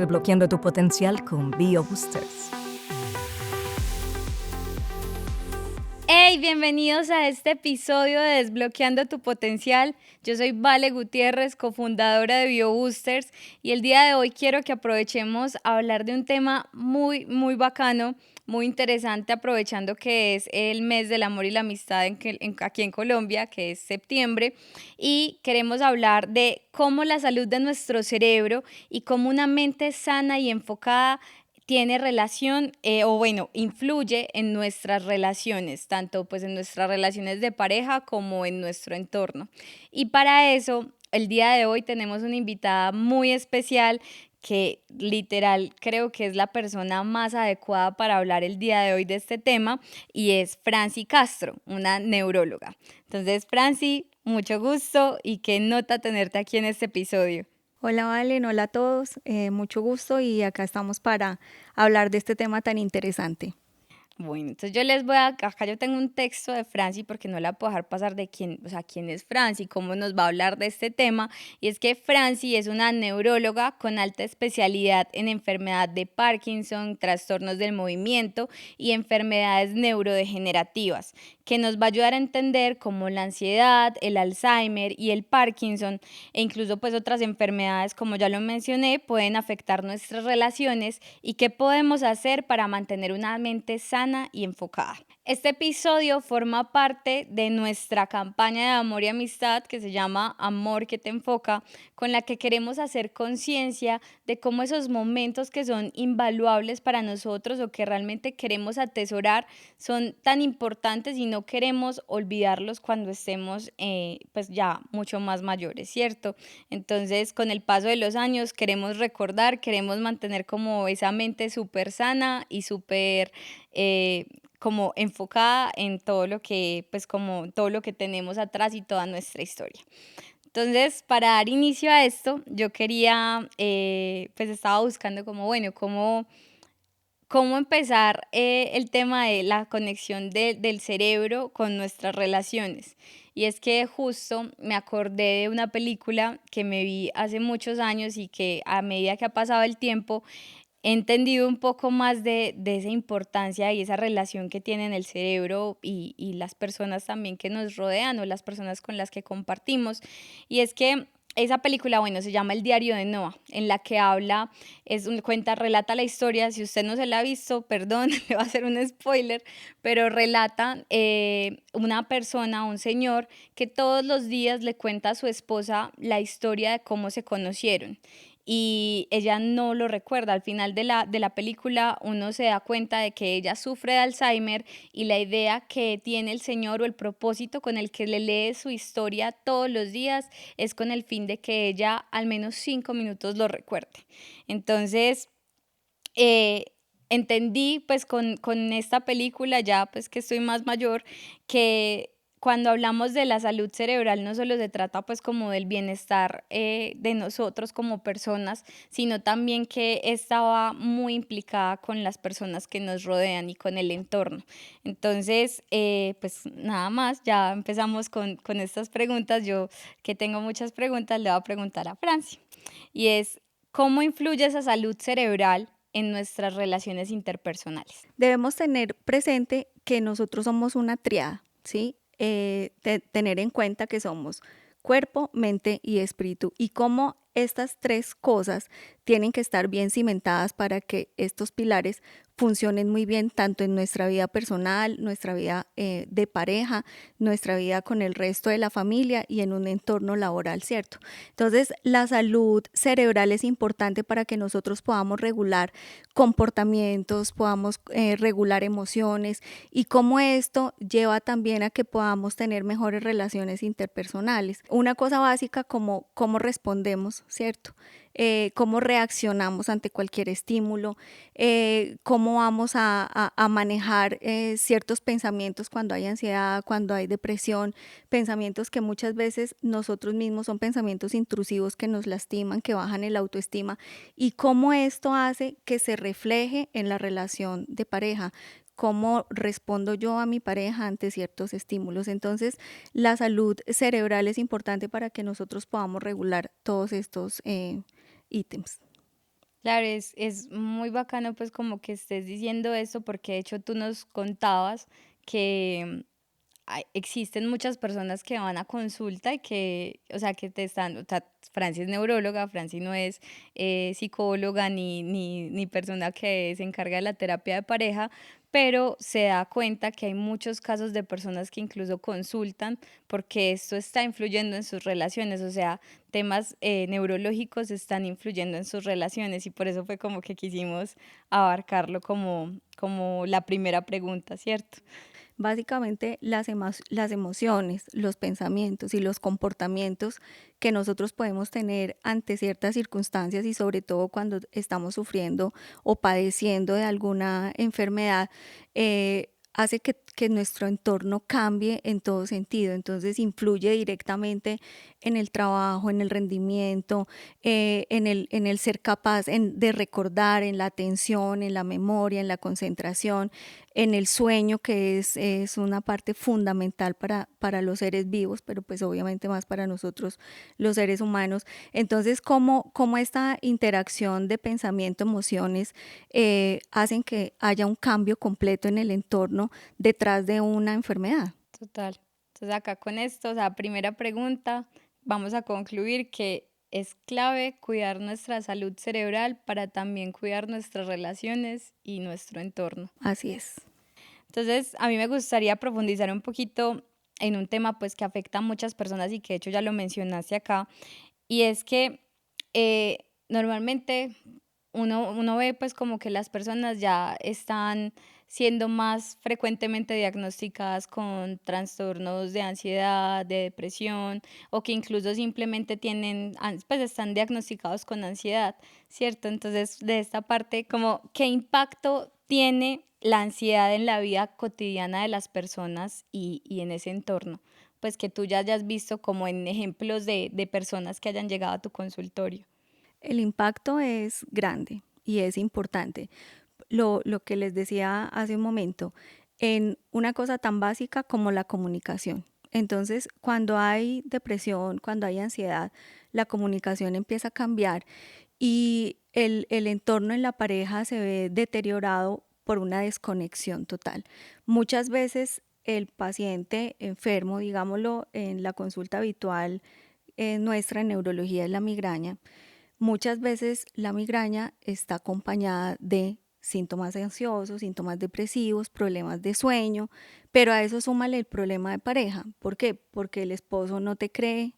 Desbloqueando tu potencial con BioBoosters. Hey, bienvenidos a este episodio de Desbloqueando tu Potencial. Yo soy Vale Gutiérrez, cofundadora de BioBoosters, y el día de hoy quiero que aprovechemos a hablar de un tema muy bacano, muy interesante, aprovechando que es el mes del amor y la amistad aquí en Colombia, que es septiembre, y queremos hablar de cómo la salud de nuestro cerebro y cómo una mente sana y enfocada tiene relación, o bueno, influye en nuestras relaciones, tanto pues en nuestras relaciones de pareja como en nuestro entorno. Y para eso, el día de hoy tenemos una invitada muy especial que literal creo que es la persona más adecuada para hablar el día de hoy de este tema, y es Franci Castro, una neuróloga. Entonces, Franci, mucho gusto y qué nota tenerte aquí en este episodio. Hola Valen, hola a todos, mucho gusto y acá estamos para hablar de este tema tan interesante. Bueno, entonces yo les voy a, acá yo tengo un texto de Franci porque no la puedo dejar pasar de quién, o sea, quién es Franci, cómo nos va a hablar de este tema. Y es que Franci es una neuróloga con alta especialidad en enfermedad de Parkinson, trastornos del movimiento y enfermedades neurodegenerativas, que nos va a ayudar a entender cómo la ansiedad, el Alzheimer y el Parkinson, e incluso pues otras enfermedades, como ya lo mencioné, pueden afectar nuestras relaciones y qué podemos hacer para mantener una mente sana y enfocada. Este episodio forma parte de nuestra campaña de amor y amistad que se llama Amor que te enfoca, con la que queremos hacer conciencia de cómo esos momentos que son invaluables para nosotros o que realmente queremos atesorar son tan importantes y no queremos olvidarlos cuando estemos pues ya mucho más mayores, ¿cierto? Entonces, con el paso de los años queremos recordar, queremos mantener como esa mente súper sana y súper como enfocada en todo lo que, pues como todo lo que tenemos atrás y toda nuestra historia. Entonces, para dar inicio a esto, yo quería, pues estaba buscando como, bueno, cómo empezar el tema de la conexión del cerebro con nuestras relaciones. Y es que justo me acordé de una película que me vi hace muchos años y que a medida que ha pasado el tiempo, he entendido un poco más de esa importancia y esa relación que tienen el cerebro y las personas también que nos rodean o las personas con las que compartimos. Y es que esa película, bueno, se llama El diario de Noah, en la que habla, cuenta, relata la historia. Si usted no se la ha visto, perdón, le va a hacer un spoiler, pero relata una persona, un señor, que todos los días le cuenta a su esposa la historia de cómo se conocieron, y ella no lo recuerda. Al final de la película uno se da cuenta de que ella sufre de Alzheimer, y la idea que tiene el señor o el propósito con el que le lee su historia todos los días es con el fin de que ella al menos 5 minutos lo recuerde. Entonces, eh, entendí pues con esta película, ya pues que estoy más mayor, que cuando hablamos de la salud cerebral no solo se trata pues como del bienestar de nosotros como personas, sino también que esta va muy implicada con las personas que nos rodean y con el entorno. Entonces, pues nada más, ya empezamos con estas preguntas. Yo, que tengo muchas preguntas, le voy a preguntar a Francia. Y es, ¿cómo influye esa salud cerebral en nuestras relaciones interpersonales? Debemos tener presente que nosotros somos una triada, ¿sí? Tener en cuenta que somos cuerpo, mente y espíritu, y cómo estas tres cosas tienen que estar bien cimentadas para que estos pilares funcionen muy bien tanto en nuestra vida personal, nuestra vida de pareja, nuestra vida con el resto de la familia y en un entorno laboral, ¿cierto? Entonces, la salud cerebral es importante para que nosotros podamos regular comportamientos, podamos regular emociones, y cómo esto lleva también a que podamos tener mejores relaciones interpersonales. Una cosa básica como cómo respondemos, ¿cierto? Cómo reaccionamos ante cualquier estímulo, cómo vamos a manejar ciertos pensamientos cuando hay ansiedad, cuando hay depresión, pensamientos que muchas veces nosotros mismos son pensamientos intrusivos que nos lastiman, que bajan el autoestima, y cómo esto hace que se refleje en la relación de pareja. Cómo respondo yo a mi pareja ante ciertos estímulos. Entonces, la salud cerebral es importante para que nosotros podamos regular todos estos ítems. Claro, es muy bacano pues como que estés diciendo esto porque de hecho tú nos contabas que existen muchas personas que van a consulta y que, o sea, que te están, o sea, Franci es neuróloga, Franci no es psicóloga ni persona que se encarga de la terapia de pareja, pero se da cuenta que hay muchos casos de personas que incluso consultan porque esto está influyendo en sus relaciones, o sea, temas neurológicos están influyendo en sus relaciones y por eso fue como que quisimos abarcarlo como la primera pregunta, ¿cierto? Básicamente las emociones, los pensamientos y los comportamientos que nosotros podemos tener ante ciertas circunstancias y sobre todo cuando estamos sufriendo o padeciendo de alguna enfermedad, hace que nuestro entorno cambie en todo sentido. Entonces influye directamente en el trabajo, en el rendimiento, en el ser capaz de recordar, en la atención, en la memoria, en la concentración, en el sueño, que es una parte fundamental para los seres vivos, pero pues obviamente más para nosotros los seres humanos. Entonces, cómo esta interacción de pensamiento, emociones, hacen que haya un cambio completo en el entorno detrás de una enfermedad. Total. Entonces acá con esto, o sea, primera pregunta, vamos a concluir que es clave cuidar nuestra salud cerebral para también cuidar nuestras relaciones y nuestro entorno. Así es. Entonces, a mí me gustaría profundizar un poquito en un tema pues que afecta a muchas personas y que de hecho ya lo mencionaste acá, y es que normalmente uno ve pues como que las personas ya están siendo más frecuentemente diagnosticadas con trastornos de ansiedad, de depresión, o que incluso simplemente tienen, pues están diagnosticados con ansiedad, ¿cierto? Entonces, de esta parte, como, ¿qué impacto tiene la ansiedad en la vida cotidiana de las personas y en ese entorno? Pues que tú ya hayas visto como en ejemplos de personas que hayan llegado a tu consultorio. El impacto es grande y es importante. Lo que les decía hace un momento, en una cosa tan básica como la comunicación. Entonces, cuando hay depresión, cuando hay ansiedad, la comunicación empieza a cambiar y el entorno en la pareja se ve deteriorado por una desconexión total. Muchas veces el paciente enfermo, digámoslo, en la consulta habitual nuestra en neurología es la migraña. Muchas veces la migraña está acompañada de síntomas ansiosos, síntomas depresivos, problemas de sueño, pero a eso súmale el problema de pareja. ¿Por qué? Porque el esposo no te cree,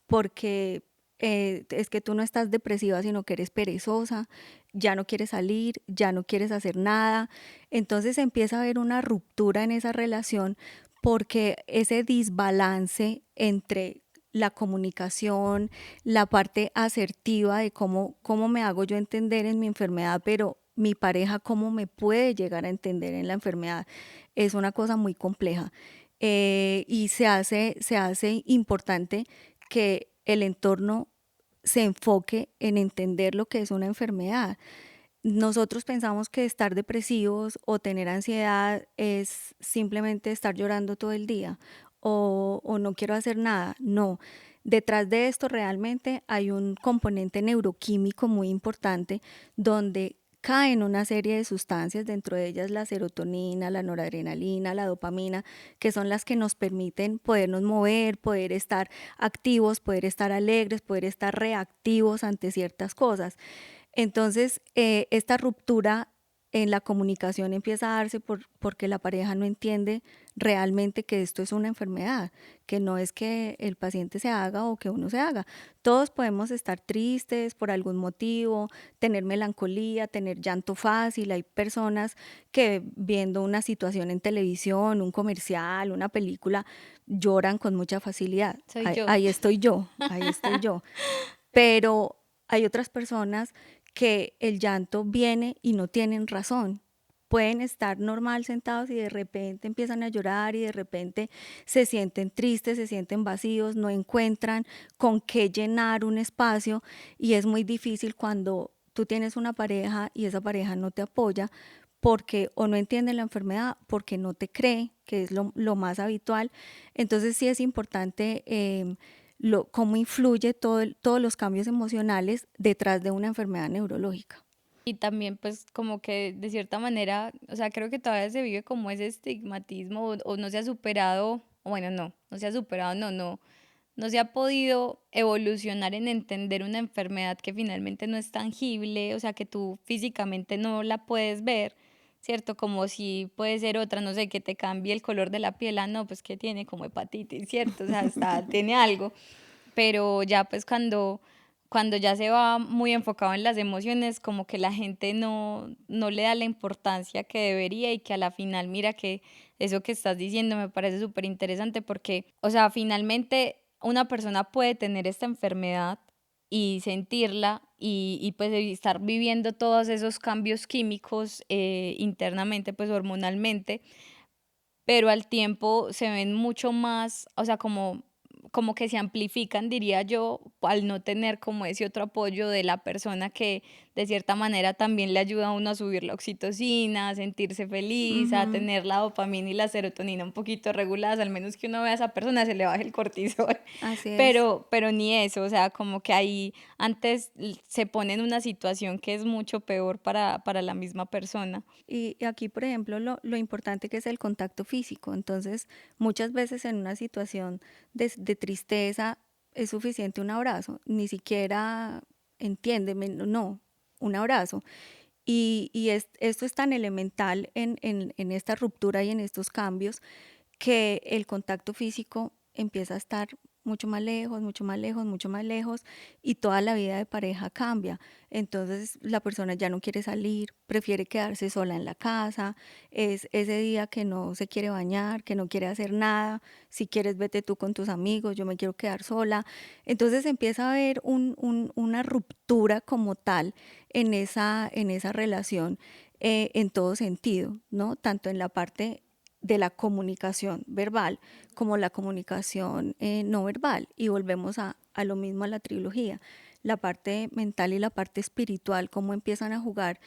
porque es que tú no estás depresiva, sino que eres perezosa, ya no quieres salir, ya no quieres hacer nada. Entonces empieza a haber una ruptura en esa relación porque ese desbalance entre la comunicación, la parte asertiva de cómo me hago yo entender en mi enfermedad, pero mi pareja cómo me puede llegar a entender en la enfermedad, es una cosa muy compleja. Y se hace importante que el entorno se enfoque en entender lo que es una enfermedad. Nosotros pensamos que estar depresivos o tener ansiedad es simplemente estar llorando todo el día o no quiero hacer nada. No, detrás de esto realmente hay un componente neuroquímico muy importante donde caen una serie de sustancias, dentro de ellas la serotonina, la noradrenalina, la dopamina, que son las que nos permiten podernos mover, poder estar activos, poder estar alegres, poder estar reactivos ante ciertas cosas. Entonces, esta ruptura en la comunicación empieza a darse porque la pareja no entiende realmente que esto es una enfermedad, que no es que el paciente se haga o que uno se haga. Todos podemos estar tristes por algún motivo, tener melancolía, tener llanto fácil. Hay personas que viendo una situación en televisión, un comercial, una película, lloran con mucha facilidad. Soy yo. Ahí estoy yo, ahí estoy yo. Pero hay otras personas que el llanto viene y no tienen razón. Pueden estar normal sentados y de repente empiezan a llorar y de repente se sienten tristes, se sienten vacíos, no encuentran con qué llenar un espacio y es muy difícil cuando tú tienes una pareja y esa pareja no te apoya porque o no entiende la enfermedad, porque no te cree, que es lo más habitual. Entonces sí es importante cómo influye todos los cambios emocionales detrás de una enfermedad neurológica. Y también, pues, como que de cierta manera, o sea, creo que todavía se vive como ese estigmatismo o no se ha superado, o bueno, no se ha superado, no se ha podido evolucionar en entender una enfermedad que finalmente no es tangible, o sea, que tú físicamente no la puedes ver, ¿cierto? Como si puede ser otra, no sé, que te cambie el color de la piel, ah, no, pues que tiene como hepatitis, ¿cierto? O sea, está, tiene algo, pero ya pues cuando ya se va muy enfocado en las emociones, como que la gente no le da la importancia que debería y que a la final, mira que eso que estás diciendo me parece súper interesante porque, o sea, finalmente una persona puede tener esta enfermedad y sentirla y pues estar viviendo todos esos cambios químicos internamente, pues hormonalmente, pero al tiempo se ven mucho más, o sea, como que se amplifican, diría yo, al no tener como ese otro apoyo de la persona que de cierta manera también le ayuda a uno a subir la oxitocina, a sentirse feliz, a Ujú, tener la dopamina y la serotonina un poquito reguladas, al menos que uno vea a esa persona, se le baje el cortisol. así es. Pero ni eso, o sea, como que ahí antes se pone en una situación que es mucho peor para la misma persona. Y aquí, por ejemplo, lo importante que es el contacto físico. Entonces, muchas veces en una situación de tristeza es suficiente un abrazo, ni siquiera entiéndeme, no, un abrazo. Esto es tan elemental en esta ruptura y en estos cambios que el contacto físico empieza a estar mucho más lejos, mucho más lejos, mucho más lejos y toda la vida de pareja cambia. Entonces la persona ya no quiere salir, prefiere quedarse sola en la casa, es ese día que no se quiere bañar, que no quiere hacer nada, si quieres vete tú con tus amigos, yo me quiero quedar sola. Entonces empieza a haber una ruptura como tal en esa relación en todo sentido, ¿no? Tanto en la parte de la comunicación verbal como la comunicación no verbal. Y volvemos a lo mismo a la trilogía. La parte mental y la parte espiritual, cómo empiezan a jugar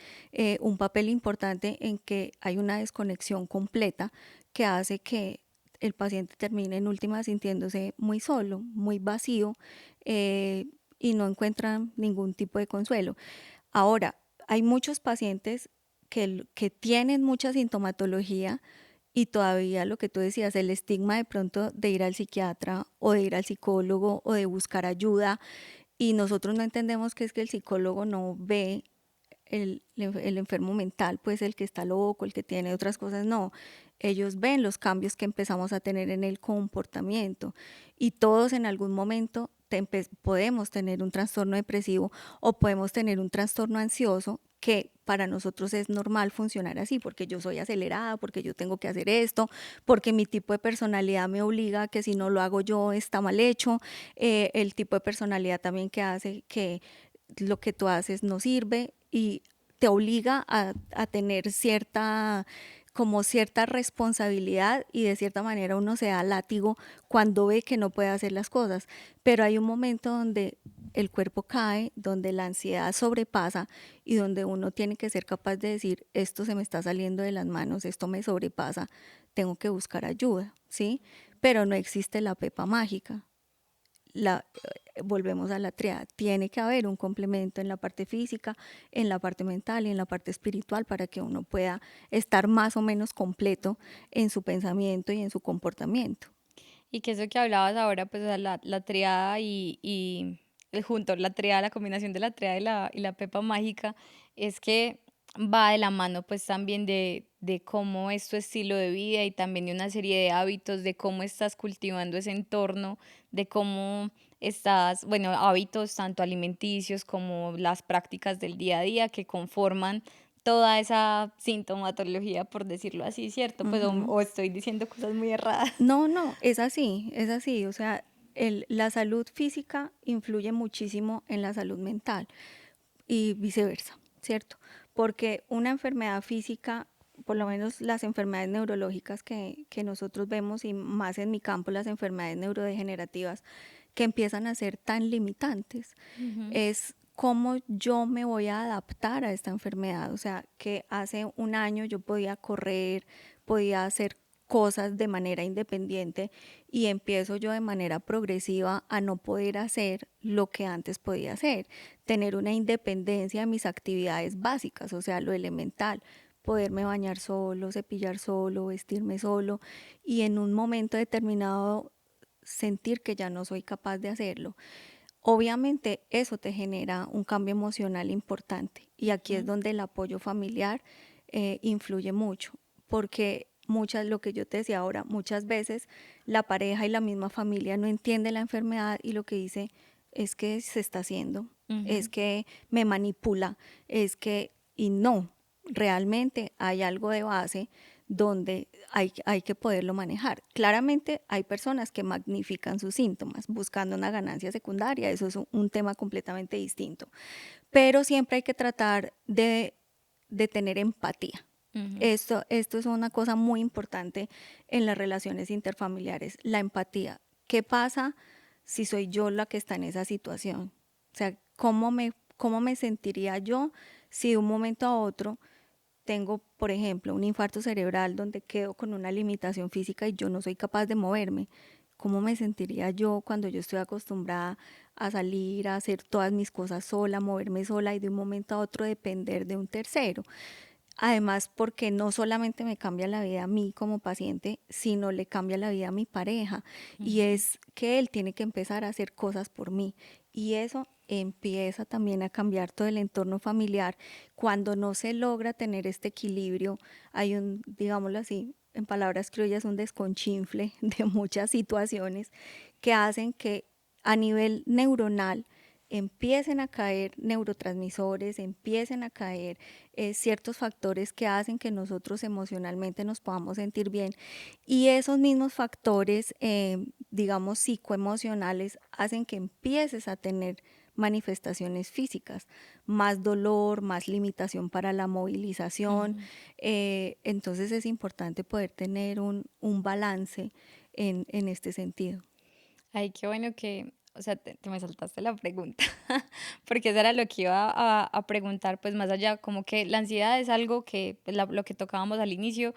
un papel importante en que hay una desconexión completa que hace que el paciente termine en última sintiéndose muy solo, muy vacío eh, y no encuentra ningún tipo de consuelo. Ahora, hay muchos pacientes que tienen mucha sintomatología y todavía lo que tú decías, el estigma de pronto de ir al psiquiatra o de ir al psicólogo o de buscar ayuda y nosotros no entendemos que es que el psicólogo no ve el enfermo mental, pues el que está loco, el que tiene otras cosas, no. Ellos ven los cambios que empezamos a tener en el comportamiento y todos en algún momento podemos tener un trastorno depresivo o podemos tener un trastorno ansioso que para nosotros es normal funcionar así, porque yo soy acelerada, porque yo tengo que hacer esto, porque mi tipo de personalidad me obliga a que si no lo hago yo está mal hecho, el tipo de personalidad también que hace que lo que tú haces no sirve y te obliga a tener cierta como cierta responsabilidad y de cierta manera uno se da látigo cuando ve que no puede hacer las cosas, pero hay un momento donde el cuerpo cae, donde la ansiedad sobrepasa y donde uno tiene que ser capaz de decir, esto se me está saliendo de las manos, esto me sobrepasa, tengo que buscar ayuda, ¿sí? Pero no existe la pepa mágica, volvemos a la triada, tiene que haber un complemento en la parte física, en la parte mental y en la parte espiritual para que uno pueda estar más o menos completo en su pensamiento y en su comportamiento. Y que eso que hablabas ahora, pues, o sea, la triada junto, la triada, la combinación de la triada y la pepa mágica, es que va de la mano, pues, también de cómo es tu estilo de vida y también de una serie de hábitos, de cómo estás cultivando ese entorno, de cómo estás, bueno, hábitos tanto alimenticios como las prácticas del día a día que conforman toda esa sintomatología, por decirlo así, ¿cierto? Pues, Ujú. o estoy diciendo cosas muy erradas. No, no, es así, o sea, la salud física influye muchísimo en la salud mental y viceversa, ¿cierto? Porque una enfermedad física, por lo menos las enfermedades neurológicas que nosotros vemos y más en mi campo las enfermedades neurodegenerativas que empiezan a ser tan limitantes, Ujú. es cómo yo me voy a adaptar a esta enfermedad. O sea, que hace un año yo podía correr, podía hacer cosas de manera independiente y empiezo yo de manera progresiva a no poder hacer lo que antes podía hacer, tener una independencia de mis actividades básicas, o sea, lo elemental, poderme bañar solo, cepillar solo, vestirme solo y en un momento determinado sentir que ya no soy capaz de hacerlo. Obviamente eso te genera un cambio emocional importante y aquí es Ujú. donde el apoyo familiar influye mucho, porque lo que yo te decía ahora, muchas veces la pareja y la misma familia no entiende la enfermedad y lo que dice es que se está haciendo, es Ujú. que me manipula, y no, realmente hay algo de base donde hay que poderlo manejar. Claramente hay personas que magnifican sus síntomas buscando una ganancia secundaria, eso es un tema completamente distinto, pero siempre hay que tratar de tener empatía. Ujú. Esto es una cosa muy importante en las relaciones interfamiliares, la empatía. ¿Qué pasa si soy yo la que está en esa situación? O sea, cómo me sentiría yo si de un momento a otro tengo, por ejemplo, un infarto cerebral donde quedo con una limitación física y yo no soy capaz de moverme? ¿Cómo me sentiría yo cuando yo estoy acostumbrada a salir, a hacer todas mis cosas sola, moverme sola y de un momento a otro depender de un tercero? Además, porque no solamente me cambia la vida a mí como paciente, sino le cambia la vida a mi pareja. Y Ujú. es que él tiene que empezar a hacer cosas por mí. Y eso empieza también a cambiar todo el entorno familiar. Cuando no se logra tener este equilibrio, hay digámoslo así, en palabras criollas, un desconchinfle de muchas situaciones que hacen que a nivel neuronal empiecen a caer neurotransmisores, empiecen a caer ciertos factores que hacen que nosotros emocionalmente nos podamos sentir bien. Y esos mismos factores, digamos, psicoemocionales, hacen que empieces a tener manifestaciones físicas, más dolor, más limitación para la movilización. Ujú. Entonces es importante poder tener un balance en este sentido. Ay, qué bueno que, o sea, te me saltaste la pregunta, porque eso era lo que iba a preguntar, pues más allá, como que la ansiedad es algo que, pues, lo que tocábamos al inicio,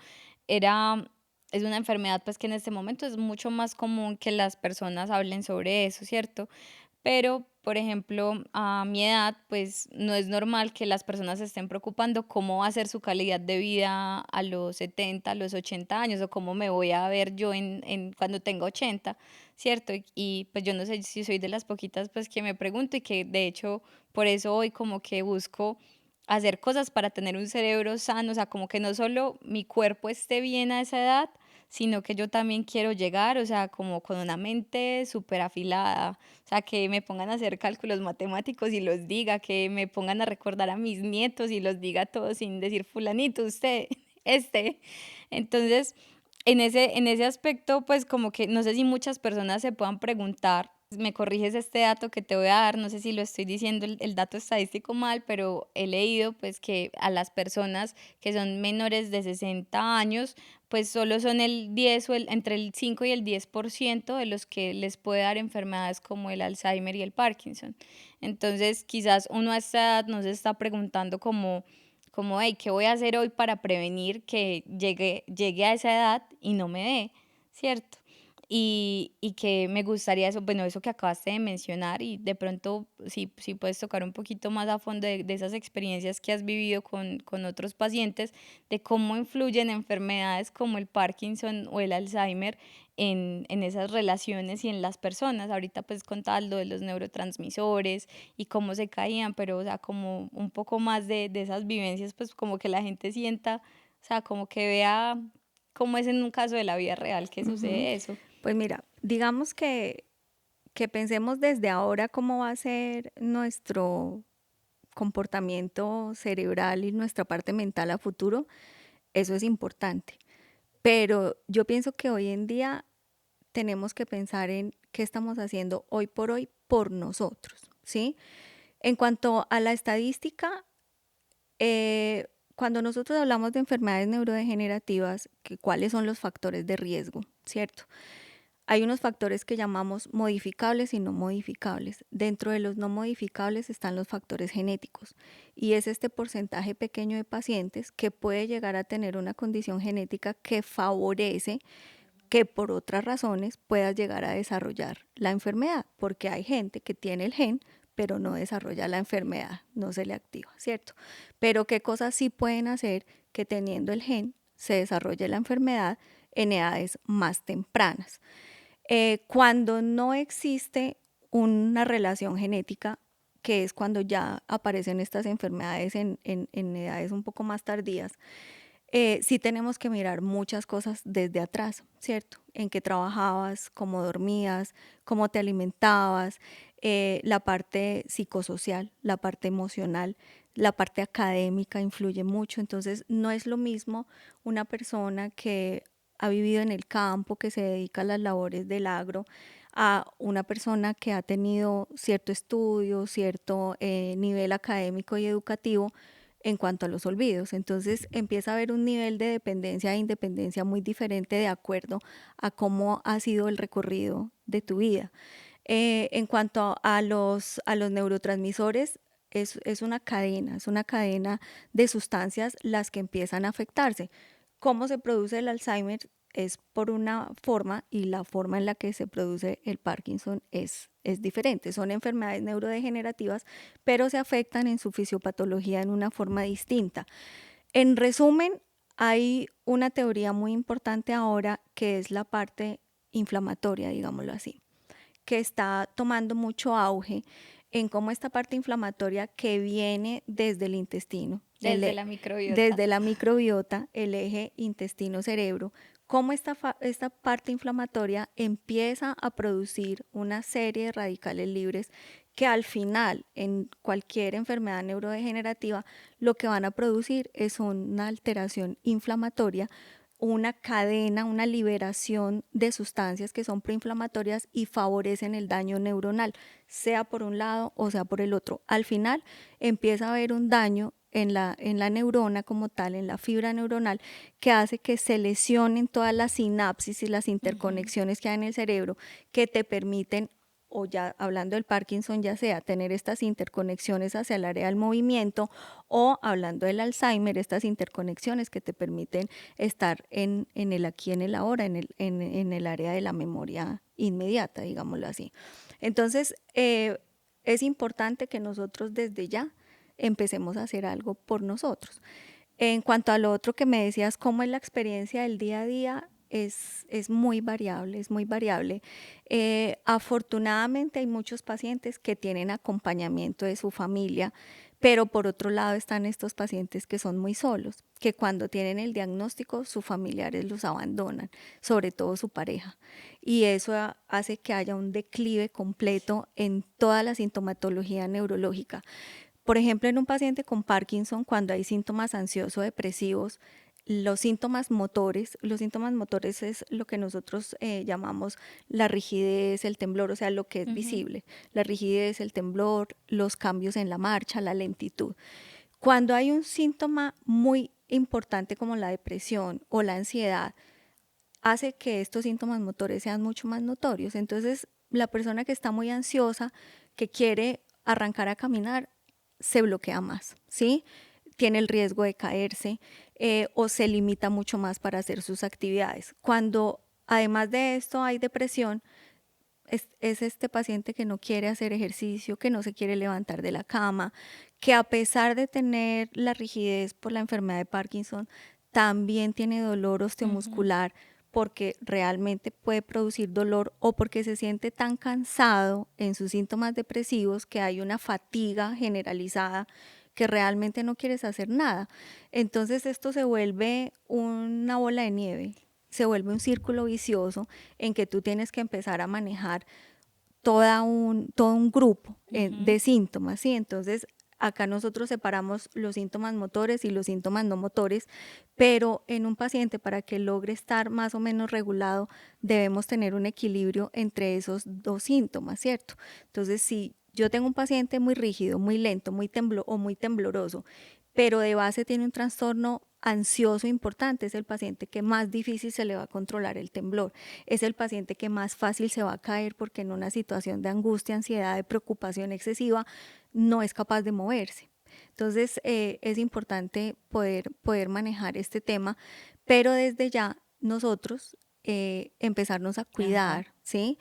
era, es una enfermedad, pues que en este momento es mucho más común que las personas hablen sobre eso, ¿cierto? Pero, por ejemplo, a mi edad, pues no es normal que las personas se estén preocupando cómo va a ser su calidad de vida a los 70, a los 80 años, o cómo me voy a ver yo cuando tenga 80, ¿cierto? Pues yo no sé si soy de las poquitas pues que me pregunto y que de hecho por eso hoy como que busco hacer cosas para tener un cerebro sano, o sea, como que no solo mi cuerpo esté bien a esa edad, sino que yo también quiero llegar, o sea, como con una mente súper afilada, o sea, que me pongan a hacer cálculos matemáticos y los diga, que me pongan a recordar a mis nietos y los diga todos sin decir fulanito, usted, este. Entonces, en ese aspecto, pues como que no sé si muchas personas se puedan preguntar, me corriges este dato que te voy a dar, no sé si lo estoy diciendo el dato estadístico mal, pero he leído pues que a las personas que son menores de 60 años, pues solo son el 10 entre el 5 y el 10% de los que les puede dar enfermedades como el Alzheimer y el Parkinson. Entonces, quizás uno a esta edad no se está preguntando como, hey, ¿qué voy a hacer hoy para prevenir que llegue a esa edad y no me dé? ¿Cierto? Y que me gustaría eso, bueno, eso que acabaste de mencionar y de pronto si puedes tocar un poquito más a fondo de esas experiencias que has vivido con otros pacientes, de cómo influyen enfermedades como el Parkinson o el Alzheimer en esas relaciones y en las personas. Ahorita pues contabas lo de los neurotransmisores y cómo se caían, pero o sea, como un poco más de esas vivencias, pues como que la gente sienta, o sea, como que vea cómo es en un caso de la vida real que Ujú. sucede eso. Pues mira, digamos que pensemos desde ahora cómo va a ser nuestro comportamiento cerebral y nuestra parte mental a futuro, eso es importante. Pero yo pienso que hoy en día tenemos que pensar en qué estamos haciendo hoy por nosotros, ¿sí? En cuanto a la estadística, cuando nosotros hablamos de enfermedades neurodegenerativas, ¿cuáles son los factores de riesgo? ¿Cierto? Hay unos factores que llamamos modificables y no modificables. Dentro de los no modificables están los factores genéticos y es este porcentaje pequeño de pacientes que puede llegar a tener una condición genética que favorece que por otras razones puedas llegar a desarrollar la enfermedad, porque hay gente que tiene el gen, pero no desarrolla la enfermedad, no se le activa, ¿cierto? Pero qué cosas sí pueden hacer que teniendo el gen se desarrolle la enfermedad en edades más tempranas. Cuando no existe una relación genética, que es cuando ya aparecen estas enfermedades en edades un poco más tardías, sí tenemos que mirar muchas cosas desde atrás, ¿cierto? En qué trabajabas, cómo dormías, cómo te alimentabas, la parte psicosocial, la parte emocional, la parte académica influye mucho. Entonces, no es lo mismo una persona que ha vivido en el campo, que se dedica a las labores del agro, a una persona que ha tenido cierto estudio, cierto nivel académico y educativo en cuanto a los olvidos. Entonces empieza a haber un nivel de dependencia e independencia muy diferente de acuerdo a cómo ha sido el recorrido de tu vida. En cuanto a los neurotransmisores, es una cadena de sustancias las que empiezan a afectarse. ¿Cómo se produce el Alzheimer? Es por una forma y la forma en la que se produce el Parkinson es diferente. Son enfermedades neurodegenerativas, pero se afectan en su fisiopatología en una forma distinta. En resumen, hay una teoría muy importante ahora que es la parte inflamatoria, digámoslo así, que está tomando mucho auge en cómo esta parte inflamatoria que viene desde el intestino, Desde la microbiota. desde la microbiota, el eje intestino-cerebro, cómo esta parte inflamatoria empieza a producir una serie de radicales libres que al final, en cualquier enfermedad neurodegenerativa, lo que van a producir es una alteración inflamatoria, una cadena, una liberación de sustancias que son proinflamatorias y favorecen el daño neuronal, sea por un lado o sea por el otro. Al final empieza a haber un daño en la neurona como tal, en la fibra neuronal, que hace que se lesionen todas las sinapsis y las interconexiones que hay en el cerebro que te permiten, o ya hablando del Parkinson, ya sea tener estas interconexiones hacia el área del movimiento, o hablando del Alzheimer, estas interconexiones que te permiten estar en el aquí, en el ahora, en el área de la memoria inmediata, digámoslo así. Entonces, es importante que nosotros desde ya empecemos a hacer algo por nosotros. En cuanto a lo otro que me decías, cómo es la experiencia del día a día, es muy variable, es muy variable. Afortunadamente hay muchos pacientes que tienen acompañamiento de su familia, pero por otro lado están estos pacientes que son muy solos, que cuando tienen el diagnóstico sus familiares los abandonan, sobre todo su pareja. Y eso hace que haya un declive completo en toda la sintomatología neurológica. Por ejemplo, en un paciente con Parkinson, cuando hay síntomas ansioso-depresivos, los síntomas motores es lo que nosotros llamamos la rigidez, el temblor, o sea, lo que es visible, la rigidez, el temblor, los cambios en la marcha, la lentitud. Cuando hay un síntoma muy importante como la depresión o la ansiedad, hace que estos síntomas motores sean mucho más notorios. Entonces, la persona que está muy ansiosa, que quiere arrancar a caminar, se bloquea más, ¿sí? Tiene el riesgo de caerse o se limita mucho más para hacer sus actividades. Cuando además de esto hay depresión, es este paciente que no quiere hacer ejercicio, que no se quiere levantar de la cama, que a pesar de tener la rigidez por la enfermedad de Parkinson, también tiene dolor osteomuscular porque realmente puede producir dolor o porque se siente tan cansado en sus síntomas depresivos que hay una fatiga generalizada que realmente no quieres hacer nada. Entonces esto se vuelve una bola de nieve, se vuelve un círculo vicioso en que tú tienes que empezar a manejar todo un grupo de síntomas, ¿sí? Entonces, acá nosotros separamos los síntomas motores y los síntomas no motores, pero en un paciente para que logre estar más o menos regulado, debemos tener un equilibrio entre esos dos síntomas, ¿cierto? Entonces, si yo tengo un paciente muy rígido, muy lento, muy tembloroso, pero de base tiene un trastorno ansioso importante, es el paciente que más difícil se le va a controlar el temblor, es el paciente que más fácil se va a caer porque en una situación de angustia, ansiedad, de preocupación excesiva, no es capaz de moverse. Entonces, es importante poder manejar este tema, pero desde ya nosotros empezarnos a Ajá. cuidar, ¿sí?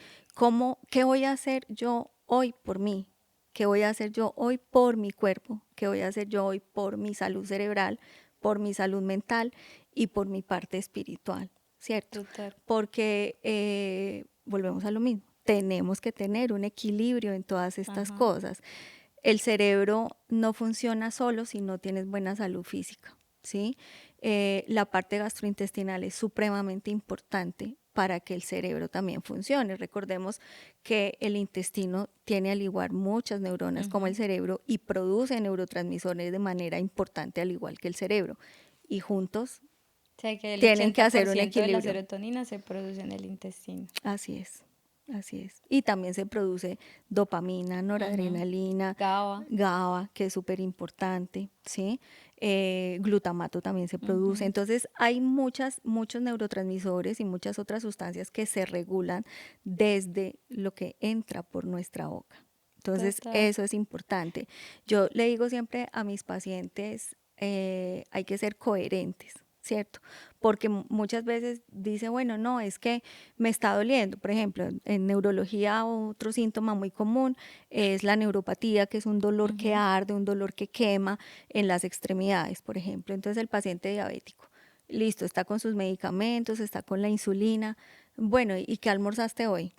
¿Qué voy a hacer yo hoy por mí? ¿Qué voy a hacer yo hoy por mi cuerpo? ¿Qué voy a hacer yo hoy por mi salud cerebral, por mi salud mental y por mi parte espiritual? ¿Cierto? Total. Porque volvemos a lo mismo, tenemos que tener un equilibrio en todas estas Ajá. cosas. El cerebro no funciona solo si no tienes buena salud física, ¿sí? La parte gastrointestinal es supremamente importante para que el cerebro también funcione. Recordemos que el intestino tiene al igual muchas neuronas como el cerebro y produce neurotransmisores de manera importante al igual que el cerebro. Y juntos O sea que el tienen que hacer un 80% de la equilibrio. serotonina se produce en el intestino. Así es, así es. Y también se produce dopamina, noradrenalina, GABA. GABA, que es súper importante, ¿sí? Glutamato también se produce. Entonces hay muchos neurotransmisores y muchas otras sustancias que se regulan desde lo que entra por nuestra boca. Entonces Total. eso es importante. Yo le digo siempre a mis pacientes, hay que ser coherentes, ¿cierto? Porque muchas veces dice, bueno, no, es que me está doliendo. Por ejemplo, en neurología otro síntoma muy común es la neuropatía, que es un dolor que arde, un dolor que quema en las extremidades, por ejemplo. Entonces el paciente diabético, listo, está con sus medicamentos, está con la insulina. Bueno, ¿y qué almorzaste hoy?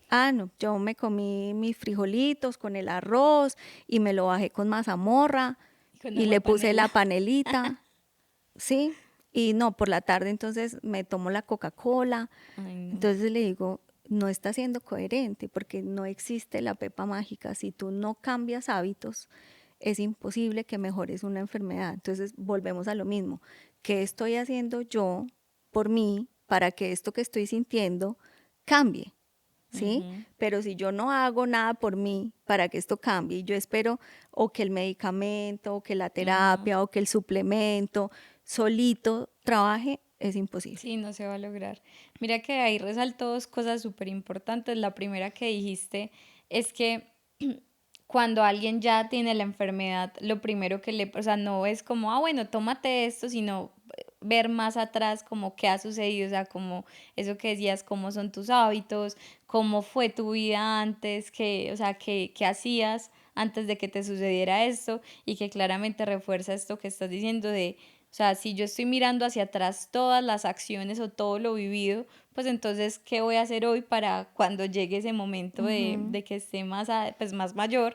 Ah, no, yo me comí mis frijolitos con el arroz y me lo bajé con mazamorra Con y agua le puse la panela. panelita, ¿sí? Y no, por la tarde entonces me tomo la Coca-Cola. Ay, no. Entonces le digo, no está siendo coherente porque no existe la pepa mágica. Si tú no cambias hábitos, es imposible que mejores una enfermedad. Entonces volvemos a lo mismo. ¿Qué estoy haciendo yo por mí para que esto que estoy sintiendo cambie? ¿Sí? Pero si yo no hago nada por mí para que esto cambie, yo espero o que el medicamento, o que la terapia, o que el suplemento solito trabaje, es imposible. Sí, no se va a lograr. Mira que ahí resaltó dos cosas súper importantes. La primera que dijiste es que cuando alguien ya tiene la enfermedad, lo primero que le, o sea, no es como, ah, bueno, tómate esto, sino ver más atrás como qué ha sucedido, o sea, como eso que decías, cómo son tus hábitos, cómo fue tu vida antes, qué, o sea, qué hacías antes de que te sucediera esto y que claramente refuerza esto que estás diciendo de, o sea, si yo estoy mirando hacia atrás todas las acciones o todo lo vivido, pues entonces, ¿qué voy a hacer hoy para cuando llegue ese momento de que esté más, pues más mayor?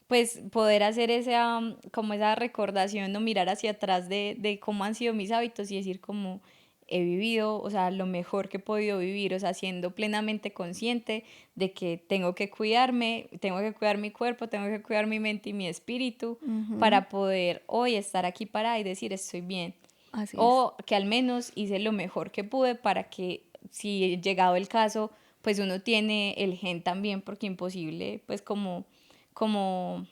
Pues poder hacer esa, como esa recordación o mirar hacia atrás de cómo han sido mis hábitos y decir como he vivido, o sea, lo mejor que he podido vivir, o sea, siendo plenamente consciente de que tengo que cuidarme, tengo que cuidar mi cuerpo, tengo que cuidar mi mente y mi espíritu para poder hoy estar aquí parada y decir estoy bien. Así es. O que al menos hice lo mejor que pude para que si llegado el caso, pues uno tiene el gen también, porque imposible, pues como, como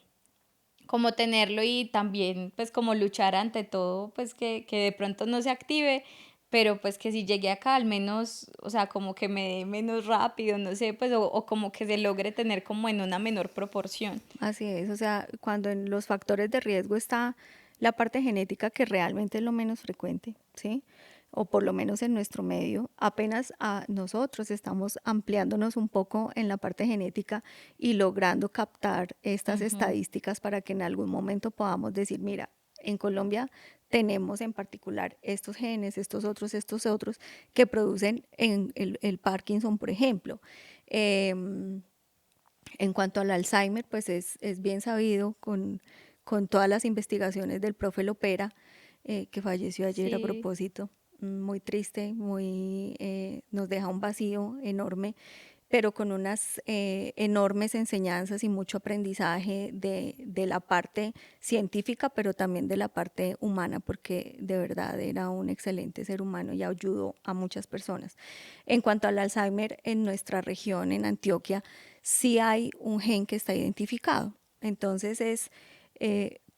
tenerlo y también pues como luchar ante todo, pues que de pronto no se active, pero pues que si llegué acá al menos, o sea, como que me dé menos rápido, no sé, pues o como que se logre tener como en una menor proporción. Así es, o sea, cuando en los factores de riesgo está la parte genética, que realmente es lo menos frecuente, ¿sí? O por lo menos en nuestro medio, apenas a nosotros estamos ampliándonos un poco en la parte genética y logrando captar estas estadísticas para que en algún momento podamos decir, mira, en Colombia tenemos en particular estos genes, estos otros, que producen el Parkinson, por ejemplo. En cuanto al Alzheimer, pues es bien sabido con todas las investigaciones del profe Lopera, que falleció ayer a Sí, propósito. Muy triste, nos deja un vacío enorme, pero con unas enormes enseñanzas y mucho aprendizaje de la parte científica, pero también de la parte humana, porque de verdad era un excelente ser humano y ayudó a muchas personas. En cuanto al Alzheimer, en nuestra región, en Antioquia, sí hay un gen que está identificado. Entonces es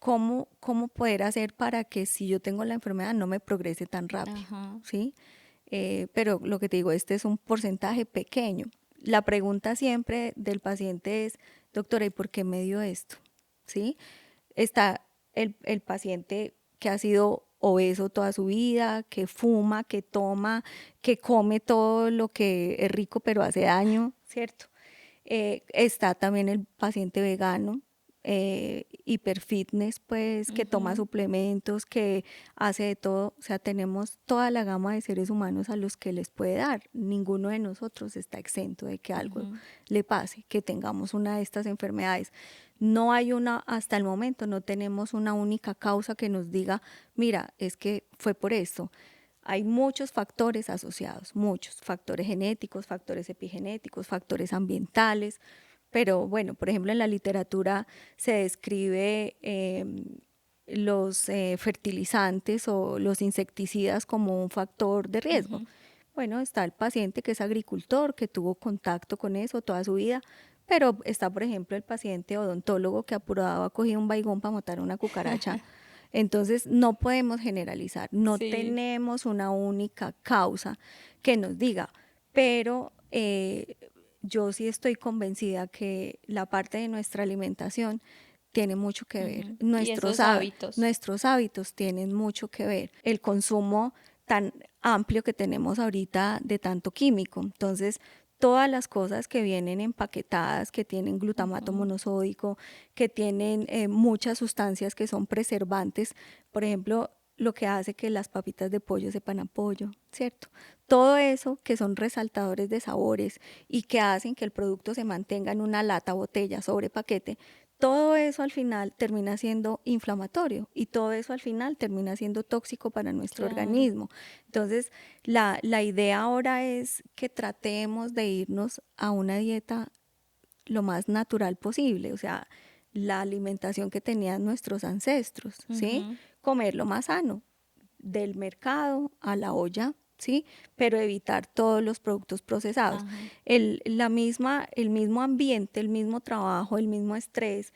cómo poder hacer para que si yo tengo la enfermedad no me progrese tan rápido, Ajá. ¿sí? Pero lo que te digo, este es un porcentaje pequeño. La pregunta siempre del paciente es, doctora, ¿y por qué me dio esto? ¿Sí? Está el paciente que ha sido obeso toda su vida, que fuma, que toma, que come todo lo que es rico pero hace daño, ¿cierto? Está también el paciente vegano, hiperfitness, pues, que toma Ujú. suplementos, que hace de todo. O sea, tenemos toda la gama de seres humanos a los que les puede dar. Ninguno de nosotros está exento de que algo Ujú. le pase, que tengamos una de estas enfermedades. No hay una, hasta el momento, no tenemos una única causa que nos diga, mira, es que fue por esto. Hay muchos factores asociados, muchos factores genéticos, factores epigenéticos, factores ambientales, pero bueno, por ejemplo, en la literatura se describe los fertilizantes o los insecticidas como un factor de riesgo. Ujú. Bueno, está el paciente que es agricultor, que tuvo contacto con eso toda su vida, pero está, por ejemplo, el paciente odontólogo que apurado ha cogido un baigón para matar una cucaracha. Entonces, no podemos generalizar, no Sí. tenemos una única causa que nos diga, pero yo sí estoy convencida que la parte de nuestra alimentación tiene mucho que ver. Ujú. Y esos hábitos. Nuestros hábitos tienen mucho que ver. El consumo tan amplio que tenemos ahorita de tanto químico. Entonces, todas las cosas que vienen empaquetadas, que tienen glutamato Ujú. monosódico, que tienen muchas sustancias que son preservantes, por ejemplo, lo que hace que las papitas de pollo sepan a pollo, ¿cierto? Todo eso que son resaltadores de sabores y que hacen que el producto se mantenga en una lata, botella, sobre paquete, todo eso al final termina siendo inflamatorio y todo eso al final termina siendo tóxico para nuestro Claro. organismo. Entonces, la idea ahora es que tratemos de irnos a una dieta lo más natural posible, o sea, la alimentación que tenían nuestros ancestros, ¿sí? Ujú. Comer lo más sano, del mercado a la olla, ¿sí? Pero evitar todos los productos procesados. Ajá. El mismo ambiente, el mismo trabajo, el mismo estrés,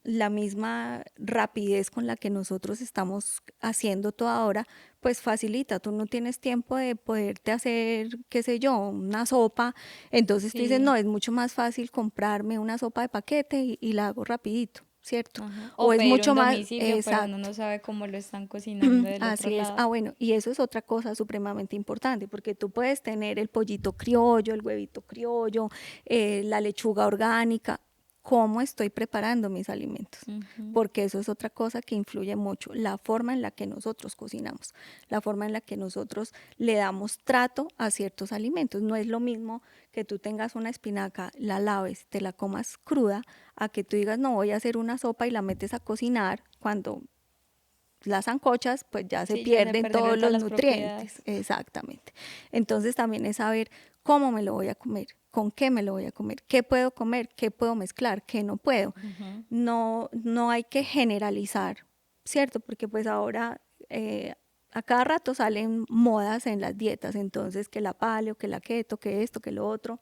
la misma rapidez con la que nosotros estamos haciendo todo ahora, pues facilita. Tú no tienes tiempo de poderte hacer, qué sé yo, una sopa. Entonces tú dices, no, Sí. es mucho más fácil comprarme una sopa de paquete y la hago rapidito, ¿cierto? Ajá. O O es pedir mucho un más, domicilio, pero uno exacto. no sabe cómo lo están cocinando del otro Así es. lado. Ah, bueno, y eso es otra cosa supremamente importante, porque tú puedes tener el pollito criollo, el huevito criollo, la lechuga orgánica. ¿Cómo estoy preparando mis alimentos? Ujú. Porque eso es otra cosa que influye mucho, la forma en la que nosotros cocinamos, la forma en la que nosotros le damos trato a ciertos alimentos. No es lo mismo que tú tengas una espinaca, la laves, te la comas cruda, a que tú digas, no, voy a hacer una sopa y la metes a cocinar cuando las ancochas, pues ya se Sí, ya se pierden todos perdieron todas los las nutrientes, propiedades. exactamente. Entonces también es saber cómo me lo voy a comer, con qué me lo voy a comer, qué puedo mezclar, qué no puedo. Ujú. No hay que generalizar, ¿cierto? Porque pues ahora a cada rato salen modas en las dietas, entonces que la paleo, que la keto, que esto, que lo otro.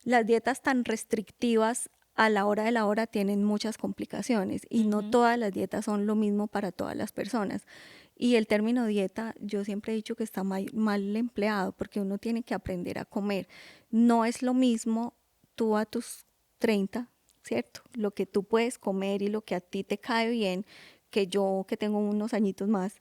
Las dietas tan restrictivas a la hora de la hora tienen muchas complicaciones y no Ujú. todas las dietas son lo mismo para todas las personas. Y el término dieta, yo siempre he dicho que está mal empleado porque uno tiene que aprender a comer. No es lo mismo tú a tus 30, ¿cierto? Lo que tú puedes comer y lo que a ti te cae bien, que yo que tengo unos añitos más,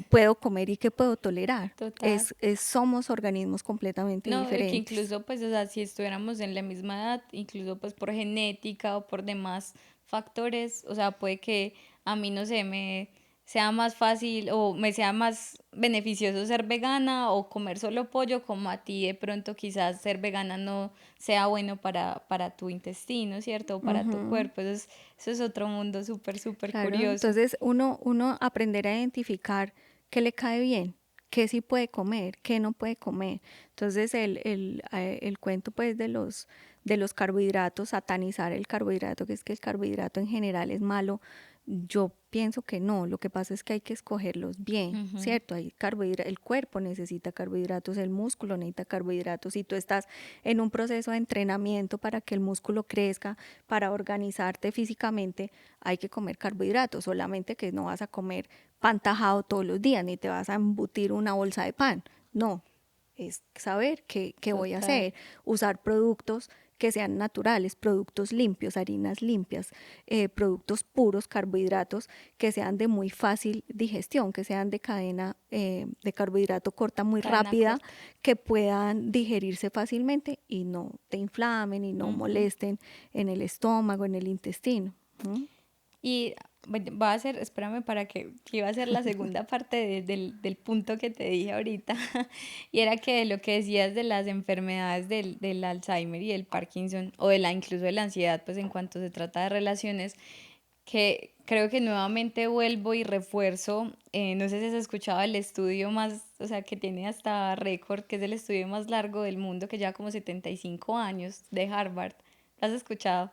puedo comer y que puedo tolerar. Total. Somos organismos completamente No, y que diferentes. incluso, pues, o sea, si estuviéramos en la misma edad, incluso pues por genética o por demás factores, o sea, puede que a mí, no sé, me sea más fácil o me sea más beneficioso ser vegana o comer solo pollo, como a ti de pronto quizás ser vegana no sea bueno para tu intestino, ¿cierto? O para tu Ujú. cuerpo. Eso es otro mundo súper, súper Claro, curioso. entonces uno aprender a identificar qué le cae bien, qué sí puede comer, qué no puede comer. Entonces el cuento pues de los carbohidratos, satanizar el carbohidrato, que es que el carbohidrato en general es malo. Yo pienso que no, lo que pasa es que hay que escogerlos bien, Ujú. ¿cierto? Hay el cuerpo necesita carbohidratos, el músculo necesita carbohidratos. Si tú estás en un proceso de entrenamiento para que el músculo crezca, para organizarte físicamente, hay que comer carbohidratos, solamente que no vas a comer pan tajado todos los días, ni te vas a embutir una bolsa de pan, no, es saber qué voy a Total. hacer, usar productos que sean naturales, productos limpios, harinas limpias, productos puros, carbohidratos que sean de muy fácil digestión, que sean de cadena de carbohidrato corta muy Cadena rápida, corta. que puedan digerirse fácilmente y no te inflamen y no Ujú. molesten en el estómago, en el intestino. ¿Mm? Y va a ser, espérame para que iba a ser la segunda parte del punto que te dije ahorita, y era que lo que decías de las enfermedades del Alzheimer y del Parkinson, o de incluso de la ansiedad, pues en cuanto se trata de relaciones, que creo que nuevamente vuelvo y refuerzo, no sé si has escuchado el estudio más, o sea, que tiene hasta récord, que es el estudio más largo del mundo, que lleva como 75 años, de Harvard. ¿Lo has escuchado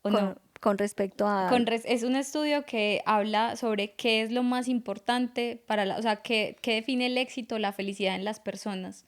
o no? Con respecto a Es un estudio que habla sobre qué es lo más importante para o sea, qué define el éxito, la felicidad en las personas.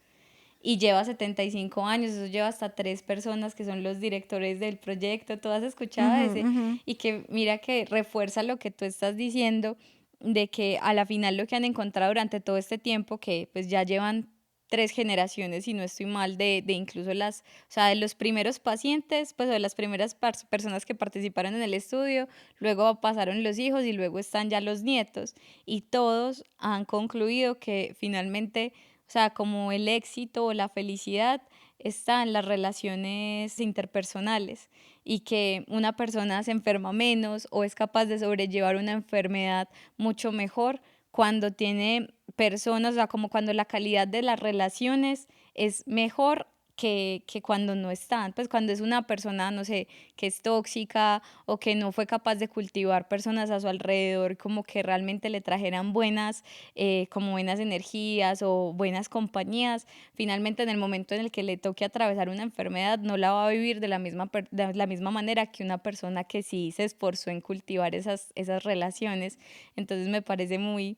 Y lleva 75 años, eso lleva hasta 3 personas que son los directores del proyecto. ¿Tú has escuchado ujú, ese? ujú. Y que mira que refuerza lo que tú estás diciendo, de que a la final lo que han encontrado durante todo este tiempo, que pues ya llevan 3 generaciones, si no estoy mal, de incluso o sea, de los primeros pacientes, pues o de las primeras personas que participaron en el estudio, luego pasaron los hijos y luego están ya los nietos. Y todos han concluido que finalmente, o sea, como el éxito o la felicidad está en las relaciones interpersonales, y que una persona se enferma menos o es capaz de sobrellevar una enfermedad mucho mejor cuando tiene personas, o sea, como cuando la calidad de las relaciones es mejor que cuando no están, pues cuando es una persona, no sé, que es tóxica o que no fue capaz de cultivar personas a su alrededor como que realmente le trajeran como buenas energías o buenas compañías. Finalmente, en el momento en el que le toque atravesar una enfermedad, no la va a vivir de la misma manera que una persona que sí se esforzó en cultivar esas relaciones. Entonces me parece muy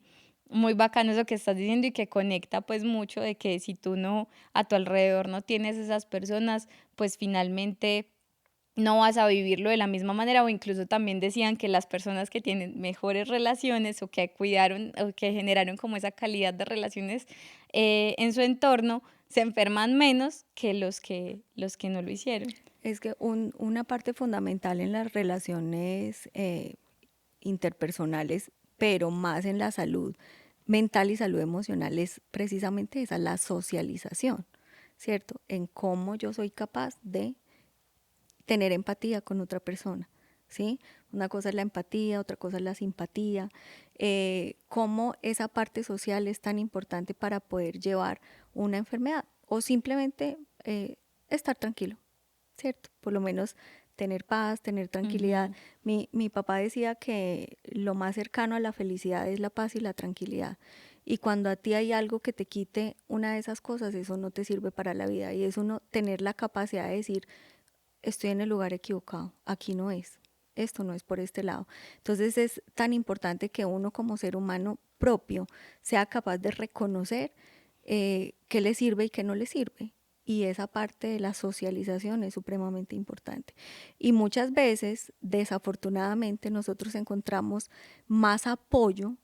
bacano eso que estás diciendo, y que conecta pues mucho de que si tú no, a tu alrededor no tienes esas personas, pues finalmente no vas a vivirlo de la misma manera. O incluso también decían que las personas que tienen mejores relaciones o que cuidaron o que generaron como esa calidad de relaciones en su entorno, se enferman menos que los que no lo hicieron. Es que una parte fundamental en las relaciones interpersonales, pero más en la salud mental y salud emocional, es precisamente esa, la socialización, ¿cierto? En cómo yo soy capaz de tener empatía con otra persona, ¿sí? Una cosa es la empatía, otra cosa es la simpatía, cómo esa parte social es tan importante para poder llevar una enfermedad o simplemente estar tranquilo, ¿cierto? Por lo menos tener paz, tener tranquilidad. Ujú. Mi papá decía que lo más cercano a la felicidad es la paz y la tranquilidad. Y cuando a ti hay algo que te quite una de esas cosas, eso no te sirve para la vida. Y es uno tener la capacidad de decir, estoy en el lugar equivocado, aquí no es, esto no es por este lado. Entonces es tan importante que uno como ser humano propio sea capaz de reconocer qué le sirve y qué no le sirve. Y esa parte de la socialización es supremamente importante. Y muchas veces, desafortunadamente, nosotros encontramos más apoyo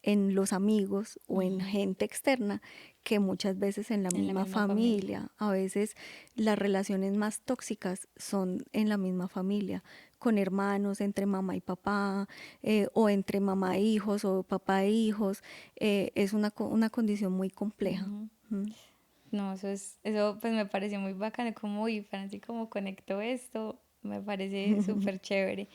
en los amigos o en Ujú. gente externa que muchas veces en la En la misma misma familia. familia. A veces las relaciones más tóxicas son en la misma familia, con hermanos, entre mamá y papá, o entre mamá e hijos o papá e hijos. Es una condición muy compleja. Ujú. ¿Mm? No, eso pues me pareció muy bacano, como, y Franci, como conectó esto, me parece súper chévere.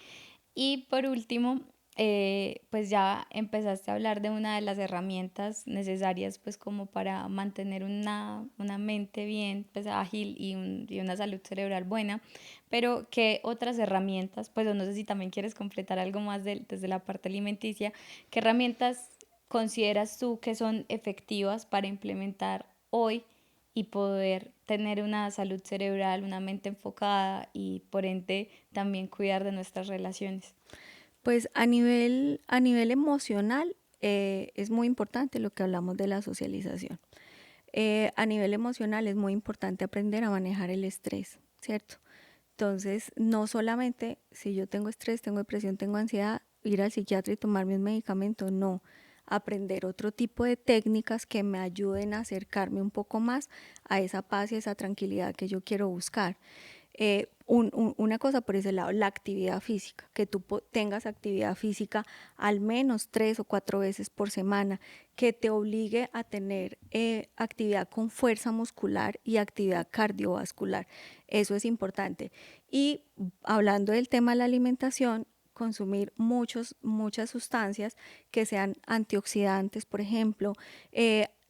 Y por último, pues ya empezaste a hablar de una de las herramientas necesarias pues como para mantener una mente bien, pues ágil, y una salud cerebral buena, pero ¿qué otras herramientas, pues o no sé si también quieres completar algo más desde la parte alimenticia, qué herramientas consideras tú que son efectivas para implementar hoy y poder tener una salud cerebral, una mente enfocada y por ende también cuidar de nuestras relaciones. Pues a nivel emocional es muy importante lo que hablamos de la socialización. A nivel emocional es muy importante aprender a manejar el estrés, ¿cierto? Entonces, no solamente si yo tengo estrés, tengo depresión, tengo ansiedad, ir al psiquiatra y tomarme un medicamento, no. Aprender otro tipo de técnicas que me ayuden a acercarme un poco más a esa paz y esa tranquilidad que yo quiero buscar. Una cosa por ese lado, la actividad física, que tú tengas actividad física al menos 3 o 4 veces por semana, que te obligue a tener actividad con fuerza muscular y actividad cardiovascular. Eso es importante. Y hablando del tema de la alimentación, consumir muchas sustancias que sean antioxidantes, por ejemplo.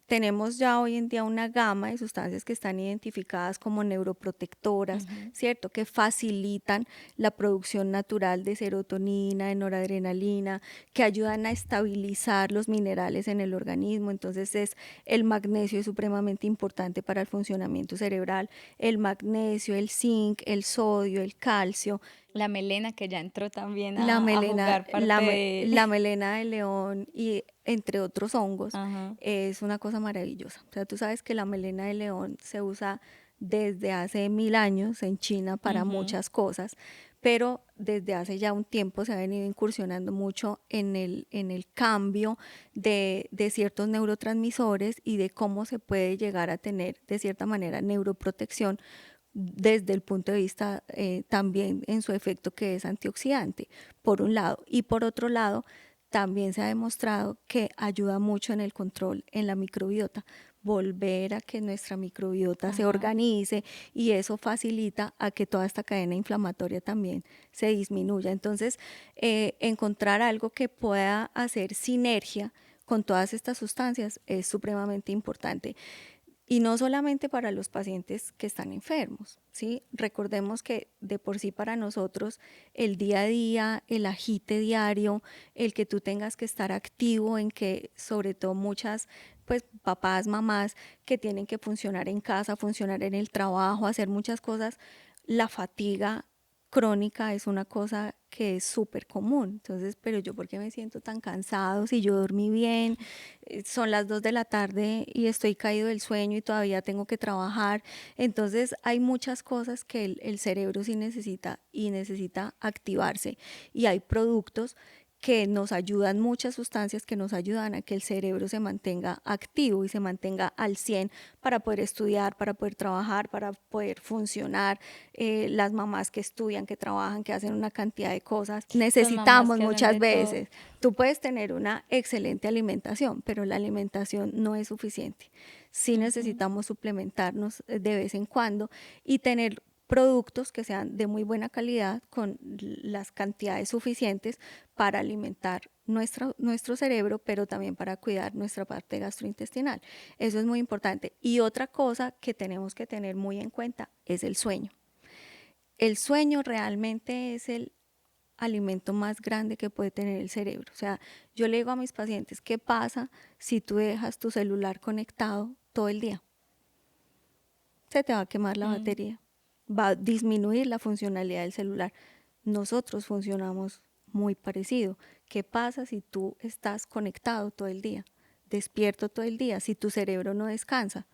Tenemos ya hoy en día una gama de sustancias que están identificadas como neuroprotectoras, ¿cierto? Que facilitan la producción natural de serotonina, de noradrenalina, que ayudan a estabilizar los minerales en el organismo. Entonces el magnesio es supremamente importante para el funcionamiento cerebral, el magnesio, el zinc, el sodio, el calcio. La melena que ya entró también La a melena, jugar parte de... la melena de león y entre otros hongos Ajá. es una cosa maravillosa. O sea, tú sabes que la melena de león se usa desde hace 1000 años en China para Ujú. muchas cosas, pero desde hace ya un tiempo se ha venido incursionando mucho en el cambio de ciertos neurotransmisores y de cómo se puede llegar a tener de cierta manera neuroprotección desde el punto de vista también en su efecto que es antioxidante, por un lado. Y por otro lado, también se ha demostrado que ayuda mucho en el control en la microbiota, volver a que nuestra microbiota se Ajá. organice y eso facilita a que toda esta cadena inflamatoria también se disminuya. Entonces, encontrar algo que pueda hacer sinergia con todas estas sustancias es supremamente importante. Y no solamente para los pacientes que están enfermos, ¿sí? Recordemos que de por sí para nosotros el día a día, el agite diario, el que tú tengas que estar activo en que sobre todo muchas pues papás, mamás que tienen que funcionar en casa, funcionar en el trabajo, hacer muchas cosas, la fatiga crónica es una cosa que es súper común. Entonces, pero yo ¿por qué me siento tan cansado si yo dormí bien? Son las 2 de la tarde y estoy caído del sueño y todavía tengo que trabajar. Entonces hay muchas cosas que el cerebro sí necesita y necesita activarse. Y hay productos que nos ayudan, muchas sustancias que nos ayudan a que el cerebro se mantenga activo y se mantenga al 100 para poder estudiar, para poder trabajar, para poder funcionar. Las mamás que estudian, que trabajan, que hacen una cantidad de cosas, Son mamás necesitamos que hacen muchas de todo. veces. Tú puedes tener una excelente alimentación, pero la alimentación no es suficiente. Sí Ujú. necesitamos suplementarnos de vez en cuando y tener productos que sean de muy buena calidad con las cantidades suficientes para alimentar nuestro cerebro, pero también para cuidar nuestra parte gastrointestinal. Eso es muy importante. Y otra cosa que tenemos que tener muy en cuenta es el sueño. El sueño realmente es el alimento más grande que puede tener el cerebro. O sea, yo le digo a mis pacientes, ¿qué pasa si tú dejas tu celular conectado todo el día? Se te va a quemar la Mm. batería, va a disminuir la funcionalidad del celular. Nosotros funcionamos muy parecido. ¿Qué pasa si tú estás conectado todo el día, despierto todo el día, si tu cerebro no descansa?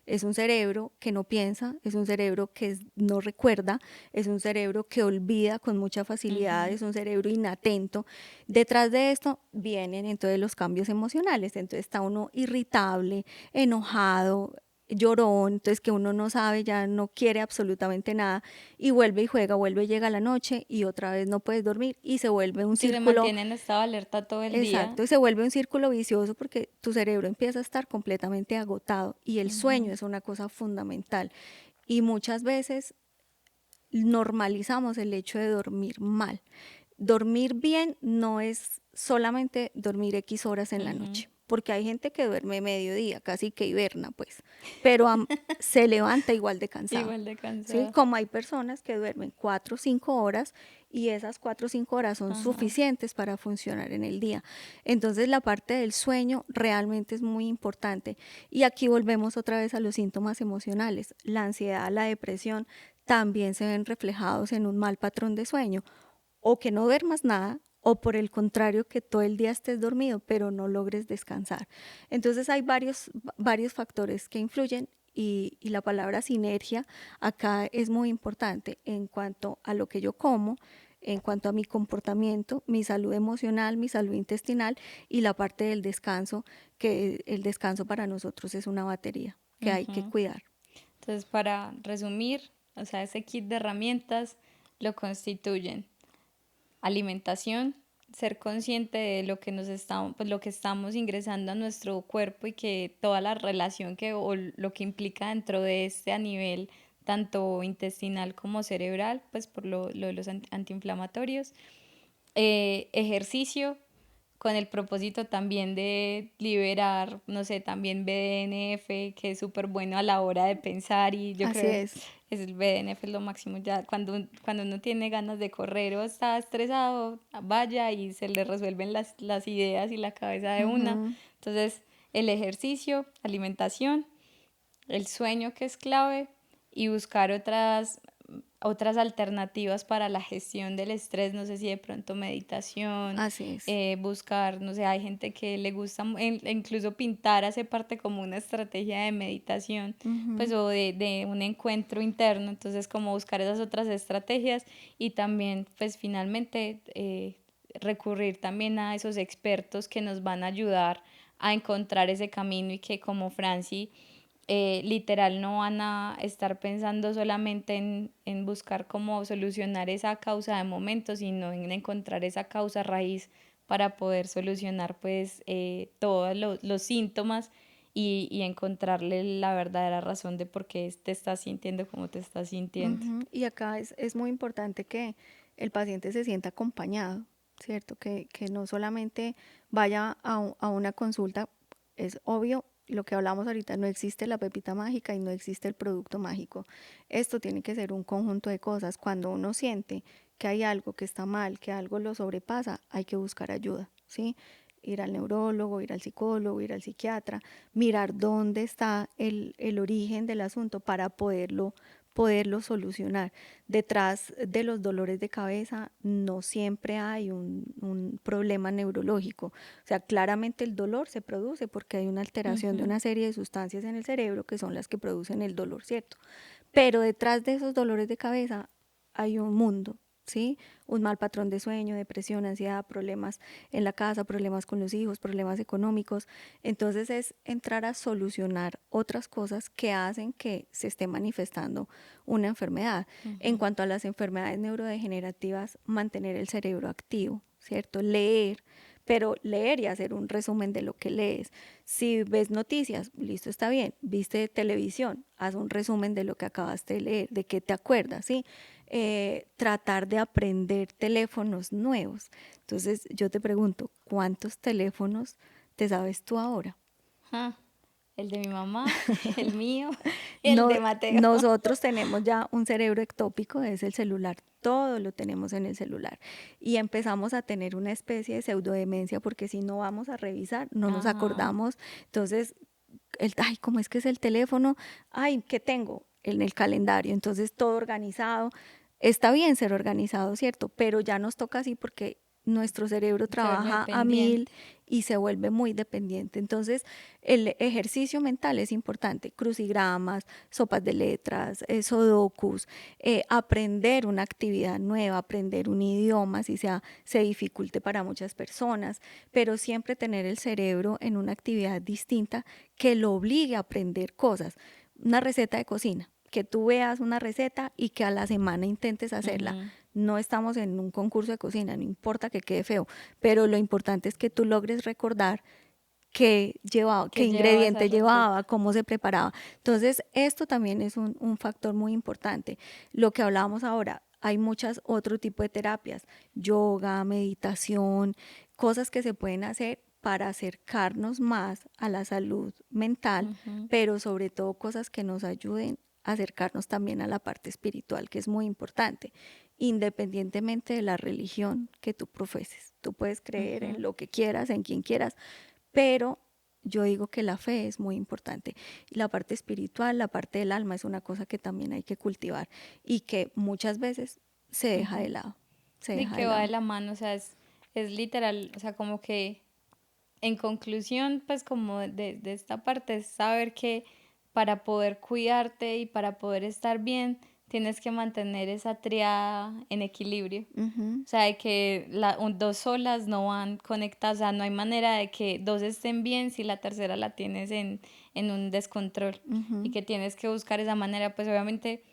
Es un cerebro que no piensa, es un cerebro que no recuerda, es un cerebro que olvida con mucha facilidad, Ujú. es un cerebro inatento. Detrás de esto vienen entonces los cambios emocionales, entonces está uno irritable, enojado, llorón, entonces que uno no sabe, ya no quiere absolutamente nada y vuelve y juega, vuelve y llega la noche y otra vez no puedes dormir y se vuelve un Que se círculo. mantiene en estado de alerta todo el día. Exacto, y se vuelve un círculo vicioso porque tu cerebro empieza a estar completamente agotado y el sueño Ujú. es una cosa fundamental. Y muchas veces normalizamos el hecho de dormir mal. Dormir bien no es solamente dormir X horas en la Ujú. noche. porque hay gente que duerme mediodía, casi que hiberna, pues, pero se levanta igual de cansado. Igual de ¿Sí? cansada. Como hay personas que duermen 4 o 5 horas y esas 4 o 5 horas son Ajá. suficientes para funcionar en el día. Entonces la parte del sueño realmente es muy importante. Y aquí volvemos otra vez a los síntomas emocionales. La ansiedad, la depresión también se ven reflejados en un mal patrón de sueño, o que no duermas nada, o por el contrario que todo el día estés dormido pero no logres descansar. Entonces hay varios factores que influyen y la palabra sinergia acá es muy importante en cuanto a lo que yo como, en cuanto a mi comportamiento, mi salud emocional, mi salud intestinal y la parte del descanso, que el descanso para nosotros es una batería que hay que Ujú. cuidar. Entonces, para resumir, o sea, ese kit de herramientas lo constituyen alimentación, ser consciente de lo que nos estamos, pues lo que estamos ingresando a nuestro cuerpo y que toda la relación que o lo que implica dentro de este a nivel tanto intestinal como cerebral, pues por lo de los antiinflamatorios. Ejercicio con el propósito también de liberar, no sé, también BDNF, que es súper bueno a la hora de pensar y yo Así creo es. es el BDNF es lo máximo ya cuando uno tiene ganas de correr o está estresado, vaya y se le resuelven las ideas y la cabeza de una. Ujú. Entonces, el ejercicio, alimentación, el sueño que es clave y buscar otras alternativas para la gestión del estrés, no sé si de pronto meditación, Así es. buscar, no sé, hay gente que le gusta incluso pintar hace parte como una estrategia de meditación, pues Ujú. o de un encuentro interno, entonces como buscar esas otras estrategias y también pues finalmente recurrir también a esos expertos que nos van a ayudar a encontrar ese camino y que como Franci literal no van a estar pensando solamente en buscar cómo solucionar esa causa de momento, sino en encontrar esa causa raíz para poder solucionar pues todos los síntomas y encontrarle la verdadera razón de por qué te estás sintiendo como te estás sintiendo. Ujú. Y acá es muy importante que el paciente se sienta acompañado, ¿cierto? Que no solamente vaya a una consulta, es obvio, lo que hablamos ahorita, no existe la pepita mágica y no existe el producto mágico. Esto tiene que ser un conjunto de cosas. Cuando uno siente que hay algo que está mal, que algo lo sobrepasa, hay que buscar ayuda, ¿sí? Ir al neurólogo, ir al psicólogo, ir al psiquiatra, mirar dónde está el origen del asunto para poderlo solucionar. Detrás de los dolores de cabeza no siempre hay un problema neurológico. O sea, claramente el dolor se produce porque hay una alteración de Ujú. una serie de sustancias en el cerebro que son las que producen el dolor, ¿cierto? Pero detrás de esos dolores de cabeza hay un mundo, ¿sí? Un mal patrón de sueño, depresión, ansiedad, problemas en la casa, problemas con los hijos, problemas económicos. Entonces es entrar a solucionar otras cosas que hacen que se esté manifestando una enfermedad. En Ujú. cuanto a las enfermedades neurodegenerativas, mantener el cerebro activo, ¿cierto? Leer, pero leer y hacer un resumen de lo que lees. Si ves noticias, listo, está bien. Viste televisión, haz un resumen de lo que acabaste de leer, de qué te acuerdas, ¿sí? Tratar de aprender teléfonos nuevos. Entonces yo te pregunto, ¿cuántos teléfonos te sabes tú ahora? Ah, el de mi mamá, el mío, el No, de Mateo. nosotros tenemos ya un cerebro ectópico, es el celular, todo lo tenemos en el celular y empezamos a tener una especie de pseudodemencia porque si no vamos a revisar, no nos Ajá. acordamos. Entonces, ay, ¿cómo es que es el teléfono? Ay, ¿qué tengo? En el calendario, entonces todo organizado. Está bien ser organizado, ¿cierto? Pero ya nos toca así porque nuestro cerebro Se vuelve trabaja a 1000 dependiente. y se vuelve muy dependiente. Entonces, el ejercicio mental es importante, crucigramas, sopas de letras, sudokus, aprender una actividad nueva, aprender un idioma, si sea, se dificulte para muchas personas, pero siempre tener el cerebro en una actividad distinta que lo obligue a aprender cosas. Una receta de cocina, que tú veas una receta y que a la semana intentes hacerla. Ujú. No estamos en un concurso de cocina, no importa que quede feo, pero lo importante es que tú logres recordar qué llevaba, qué ¿Qué lleva esa ingrediente receta? llevaba, cómo se preparaba. Entonces, esto también es un factor muy importante. Lo que hablábamos ahora, hay muchas otro tipo de terapias, yoga, meditación, cosas que se pueden hacer para acercarnos más a la salud mental, Ujú. pero sobre todo cosas que nos ayuden a acercarnos también a la parte espiritual, que es muy importante, independientemente de la religión que tú profeses. Tú puedes creer en Ujú. lo que quieras, en quien quieras, pero yo digo que la fe es muy importante. Y la parte espiritual, la parte del alma es una cosa que también hay que cultivar y que muchas veces se deja de Ujú. lado, se Y deja de que va de lado. la mano, o sea, es literal, o sea, como que en conclusión, pues como de esta parte es saber que para poder cuidarte y para poder estar bien, tienes que mantener esa triada en equilibrio. Ujú, O sea, de que dos solas no van conectadas, o sea, no hay manera de que dos estén bien si la tercera la tienes en un descontrol y ujú. que tienes que buscar esa manera, pues obviamente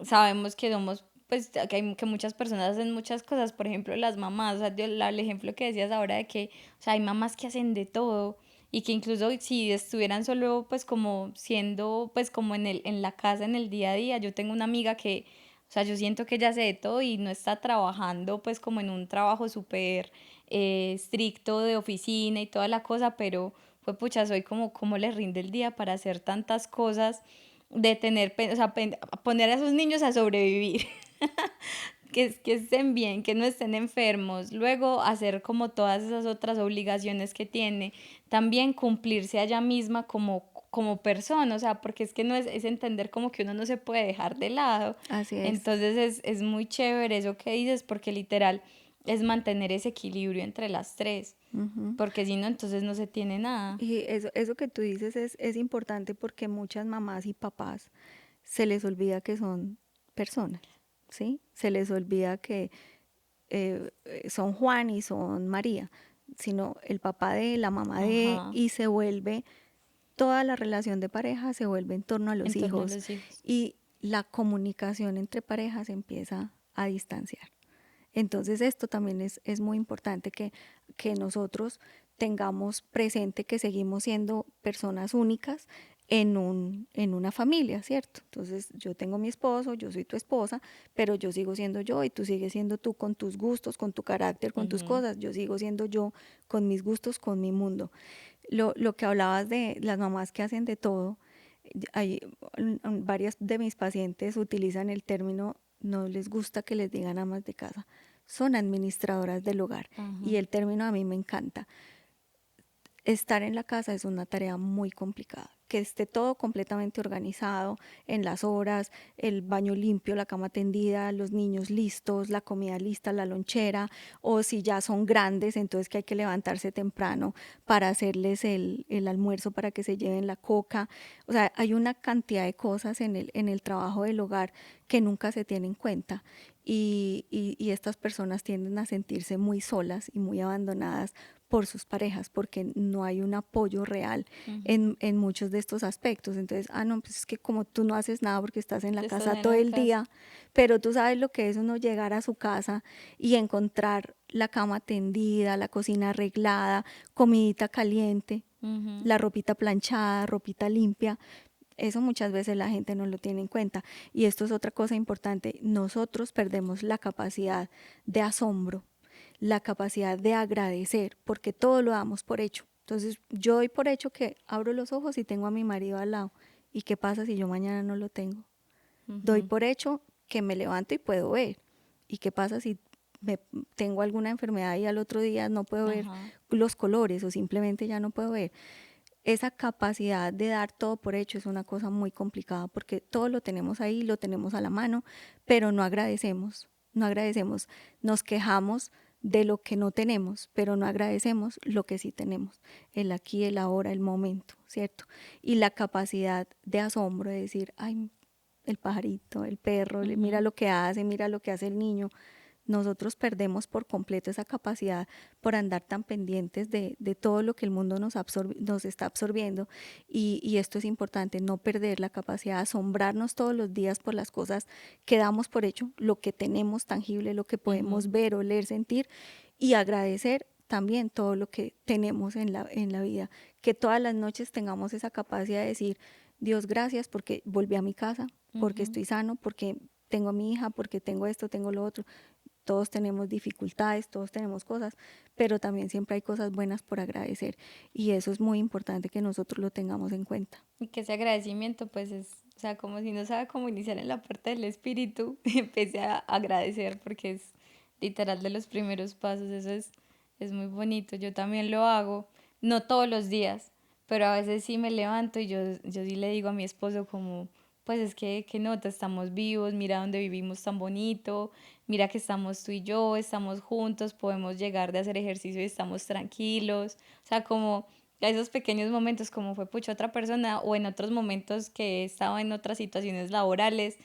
sabemos que somos, pues que muchas personas hacen muchas cosas, por ejemplo las mamás, o sea, el ejemplo que decías ahora de que, o sea, hay mamás que hacen de todo y que incluso si estuvieran solo pues como siendo pues como en la casa, en el día a día, yo tengo una amiga que, o sea, yo siento que ella hace de todo y no está trabajando pues como en un trabajo súper estricto de oficina y toda la cosa, pero pues pucha, soy como, cómo le rinde el día para hacer tantas cosas de tener, o sea, poner a esos niños a sobrevivir, que estén bien, que no estén enfermos, luego hacer como todas esas otras obligaciones que tiene, también cumplirse a ella misma como persona, o sea, porque es que no es entender como que uno no se puede dejar de lado, Así es. entonces es muy chévere eso que dices, porque literal es mantener ese equilibrio entre las tres, Ujú. porque si no, entonces no se tiene nada. Y eso que tú dices es importante porque muchas mamás y papás se les olvida que son personas, ¿sí? Se les olvida que son Juan y son María, sino el papá de, la mamá de, Ajá, y se vuelve, toda la relación de pareja se vuelve en torno a en los torno a hijos los hijos. y la comunicación entre parejas empieza a distanciar. Entonces esto también es muy importante que nosotros tengamos presente que seguimos siendo personas únicas en una familia, ¿cierto? Entonces yo tengo mi esposo, yo soy tu esposa, pero yo sigo siendo yo y tú sigues siendo tú con tus gustos, con tu carácter, con tus Ujú. cosas, yo sigo siendo yo con mis gustos, con mi mundo. Lo que hablabas de las mamás que hacen de todo, hay, varias de mis pacientes utilizan el término, no les gusta que les digan amas de casa, son administradoras del hogar y Ajá. el término a mí me encanta. Estar en la casa es una tarea muy complicada. Que esté todo completamente organizado en las horas, el baño limpio, la cama tendida, los niños listos, la comida lista, la lonchera, o si ya son grandes, entonces que hay que levantarse temprano para hacerles el almuerzo para que se lleven la coca. O sea, hay una cantidad de cosas en el trabajo del hogar que nunca se tienen en cuenta. Y estas personas tienden a sentirse muy solas y muy abandonadas por sus parejas, porque no hay un apoyo real Ujú. en muchos de estos aspectos. Entonces, no, pues es que como tú no haces nada porque estás en la Estás casa en todo la el casa. día, pero tú sabes lo que es uno llegar a su casa y encontrar la cama tendida, la cocina arreglada, comidita caliente, Ujú. la ropita planchada, ropita limpia. Eso muchas veces la gente no lo tiene en cuenta. Y esto es otra cosa importante. Nosotros perdemos la capacidad de asombro, la capacidad de agradecer, porque todo lo damos por hecho. Entonces, yo doy por hecho que abro los ojos y tengo a mi marido al lado. ¿Y qué pasa si yo mañana no lo tengo? Doy Ujú. por hecho que me levanto y puedo ver. ¿Y qué pasa si me, tengo alguna enfermedad y al otro día no puedo ver Ajá. los colores o simplemente ya no puedo ver? Esa capacidad de dar todo por hecho es una cosa muy complicada porque todo lo tenemos ahí, lo tenemos a la mano, pero no agradecemos, no agradecemos, nos quejamos de lo que no tenemos, pero no agradecemos lo que sí tenemos, el aquí, el ahora, el momento, ¿cierto? Y la capacidad de asombro de decir, ay, el pajarito, el perro, mira Ujú. mira lo que hace el niño, nosotros perdemos por completo esa capacidad por andar tan pendientes de todo lo que el mundo nos está absorbiendo y esto es importante, no perder la capacidad de asombrarnos todos los días por las cosas que damos por hecho, lo que tenemos tangible, lo que Ujú. podemos ver, oler, sentir y agradecer también todo lo que tenemos en la vida, que todas las noches tengamos esa capacidad de decir, Dios, gracias porque volví a mi casa, porque Ujú. estoy sano, porque tengo a mi hija, porque tengo esto, tengo lo otro todos tenemos dificultades, todos tenemos cosas, pero también siempre hay cosas buenas por agradecer y eso es muy importante que nosotros lo tengamos en cuenta. Y que ese agradecimiento pues es, o sea, como si no sabe cómo iniciar en la parte del espíritu, empecé a agradecer porque es literal de los primeros pasos, eso es muy bonito, yo también lo hago, no todos los días, pero a veces sí me levanto y yo sí le digo a mi esposo como, pues es que nota, estamos vivos, mira dónde vivimos tan bonito, mira que estamos tú y yo, estamos juntos, podemos llegar de hacer ejercicio y estamos tranquilos, o sea, como a esos pequeños momentos como fue pucha otra persona o en otros momentos que he estado en otras situaciones laborales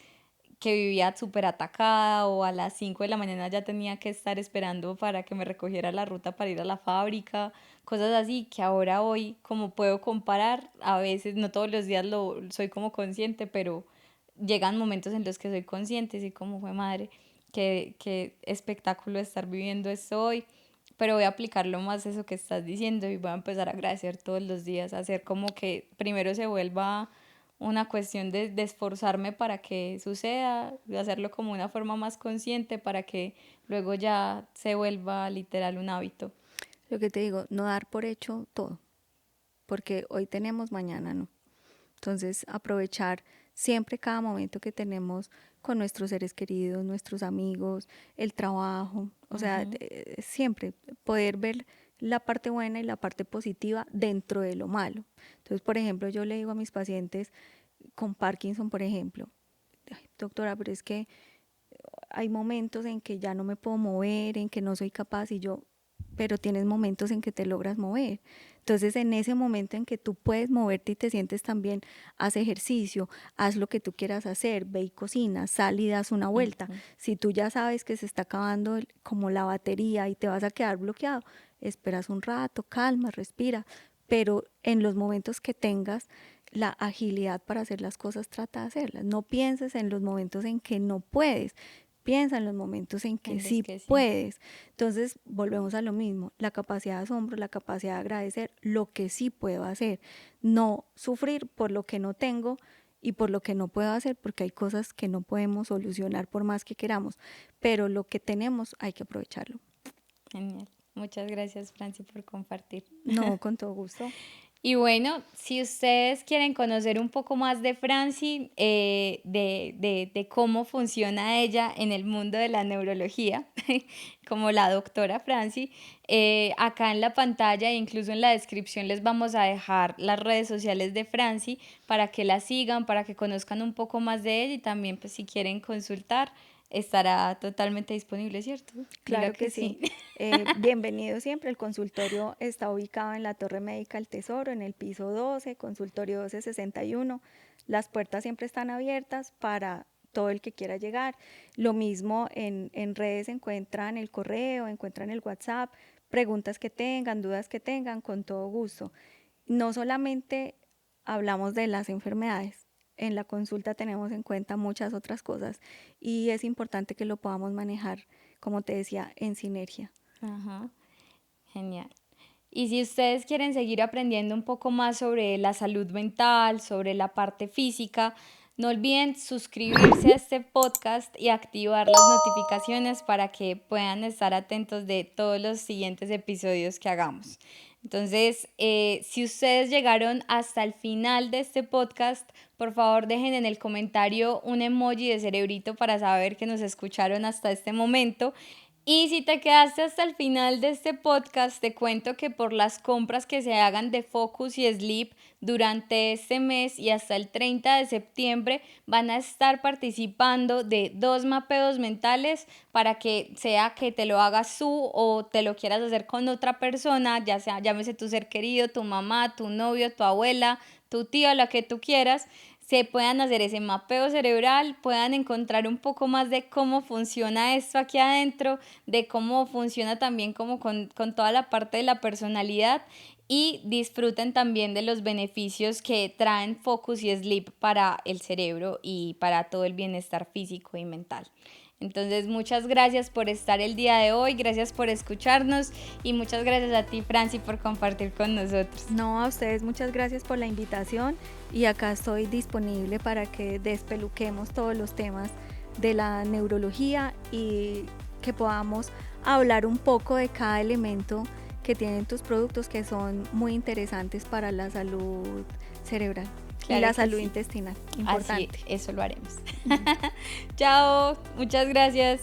que vivía súper atacada o a las 5 de la mañana ya tenía que estar esperando para que me recogiera la ruta para ir a la fábrica, cosas así que ahora hoy como puedo comparar, a veces no todos los días lo soy como consciente, pero llegan momentos en los que soy consciente, así como fue madre, que espectáculo estar viviendo esto hoy, pero voy a aplicarlo más eso que estás diciendo y voy a empezar a agradecer todos los días, hacer como que primero se vuelva una cuestión de esforzarme para que suceda, de hacerlo como una forma más consciente para que luego ya se vuelva literal un hábito. Lo que te digo, no dar por hecho todo, porque hoy tenemos, mañana no. Entonces, aprovechar siempre cada momento que tenemos con nuestros seres queridos, nuestros amigos, el trabajo, o sea, siempre poder ver la parte buena y la parte positiva dentro de lo malo. Entonces, por ejemplo, yo le digo a mis pacientes con Parkinson, por ejemplo, "Ay, doctora, pero es que hay momentos en que ya no me puedo mover, en que no soy capaz y yo, pero tienes momentos en que te logras mover. Entonces, en ese momento en que tú puedes moverte y te sientes también, haz ejercicio, haz lo que tú quieras hacer, ve y cocina, sal y das una vuelta. Si tú ya sabes que se está acabando como la batería y te vas a quedar bloqueado, esperas un rato, calma, respira, pero en los momentos que tengas la agilidad para hacer las cosas, trata de hacerlas. No pienses en los momentos en que no puedes. Piensa en los momentos en que sí puedes. Entonces, volvemos a lo mismo, la capacidad de asombro, la capacidad de agradecer lo que sí puedo hacer, no sufrir por lo que no tengo y por lo que no puedo hacer, porque hay cosas que no podemos solucionar por más que queramos, pero lo que tenemos hay que aprovecharlo. Genial. Muchas gracias, Franci, por compartir. No, con todo gusto. Y bueno, si ustedes quieren conocer un poco más de Franci, de cómo funciona ella en el mundo de la neurología, como la doctora Franci, acá en la pantalla e incluso en la descripción les vamos a dejar las redes sociales de Franci para que la sigan, para que conozcan un poco más de ella y también pues si quieren consultar estará totalmente disponible, ¿cierto? Claro que sí. Bienvenido siempre. El consultorio está ubicado en la Torre Médica El Tesoro, en el piso 12, consultorio 1261. Las puertas siempre están abiertas para todo el que quiera llegar. Lo mismo en redes encuentran el correo, encuentran el WhatsApp, preguntas que tengan, dudas que tengan, con todo gusto. No solamente hablamos de las enfermedades, en la consulta tenemos en cuenta muchas otras cosas y es importante que lo podamos manejar, como te decía, en sinergia. Ajá, genial. Y si ustedes quieren seguir aprendiendo un poco más sobre la salud mental, sobre la parte física, no olviden suscribirse a este podcast y activar las notificaciones para que puedan estar atentos de todos los siguientes episodios que hagamos. Entonces, si ustedes llegaron hasta el final de este podcast, por favor dejen en el comentario un emoji de cerebrito para saber que nos escucharon hasta este momento. Y si te quedaste hasta el final de este podcast, te cuento que por las compras que se hagan de Focus y Sleep durante este mes y hasta el 30 de septiembre van a estar participando de 2 mapeos mentales para que sea que te lo hagas tú o te lo quieras hacer con otra persona, ya sea, llámese tu ser querido, tu mamá, tu novio, tu abuela, tu tío, la que tú quieras, se puedan hacer ese mapeo cerebral, puedan encontrar un poco más de cómo funciona esto aquí adentro, de cómo funciona también como con toda la parte de la personalidad y disfruten también de los beneficios que traen Focus y Sleep para el cerebro y para todo el bienestar físico y mental. Entonces, muchas gracias por estar el día de hoy, gracias por escucharnos y muchas gracias a ti, Franci, por compartir con nosotros. No, a ustedes muchas gracias por la invitación y acá estoy disponible para que despeluquemos todos los temas de la neurología y que podamos hablar un poco de cada elemento que tienen tus productos, que son muy interesantes para la salud cerebral y Claro la que salud sí. intestinal. Así, Importante. eso lo haremos. Chao, muchas gracias.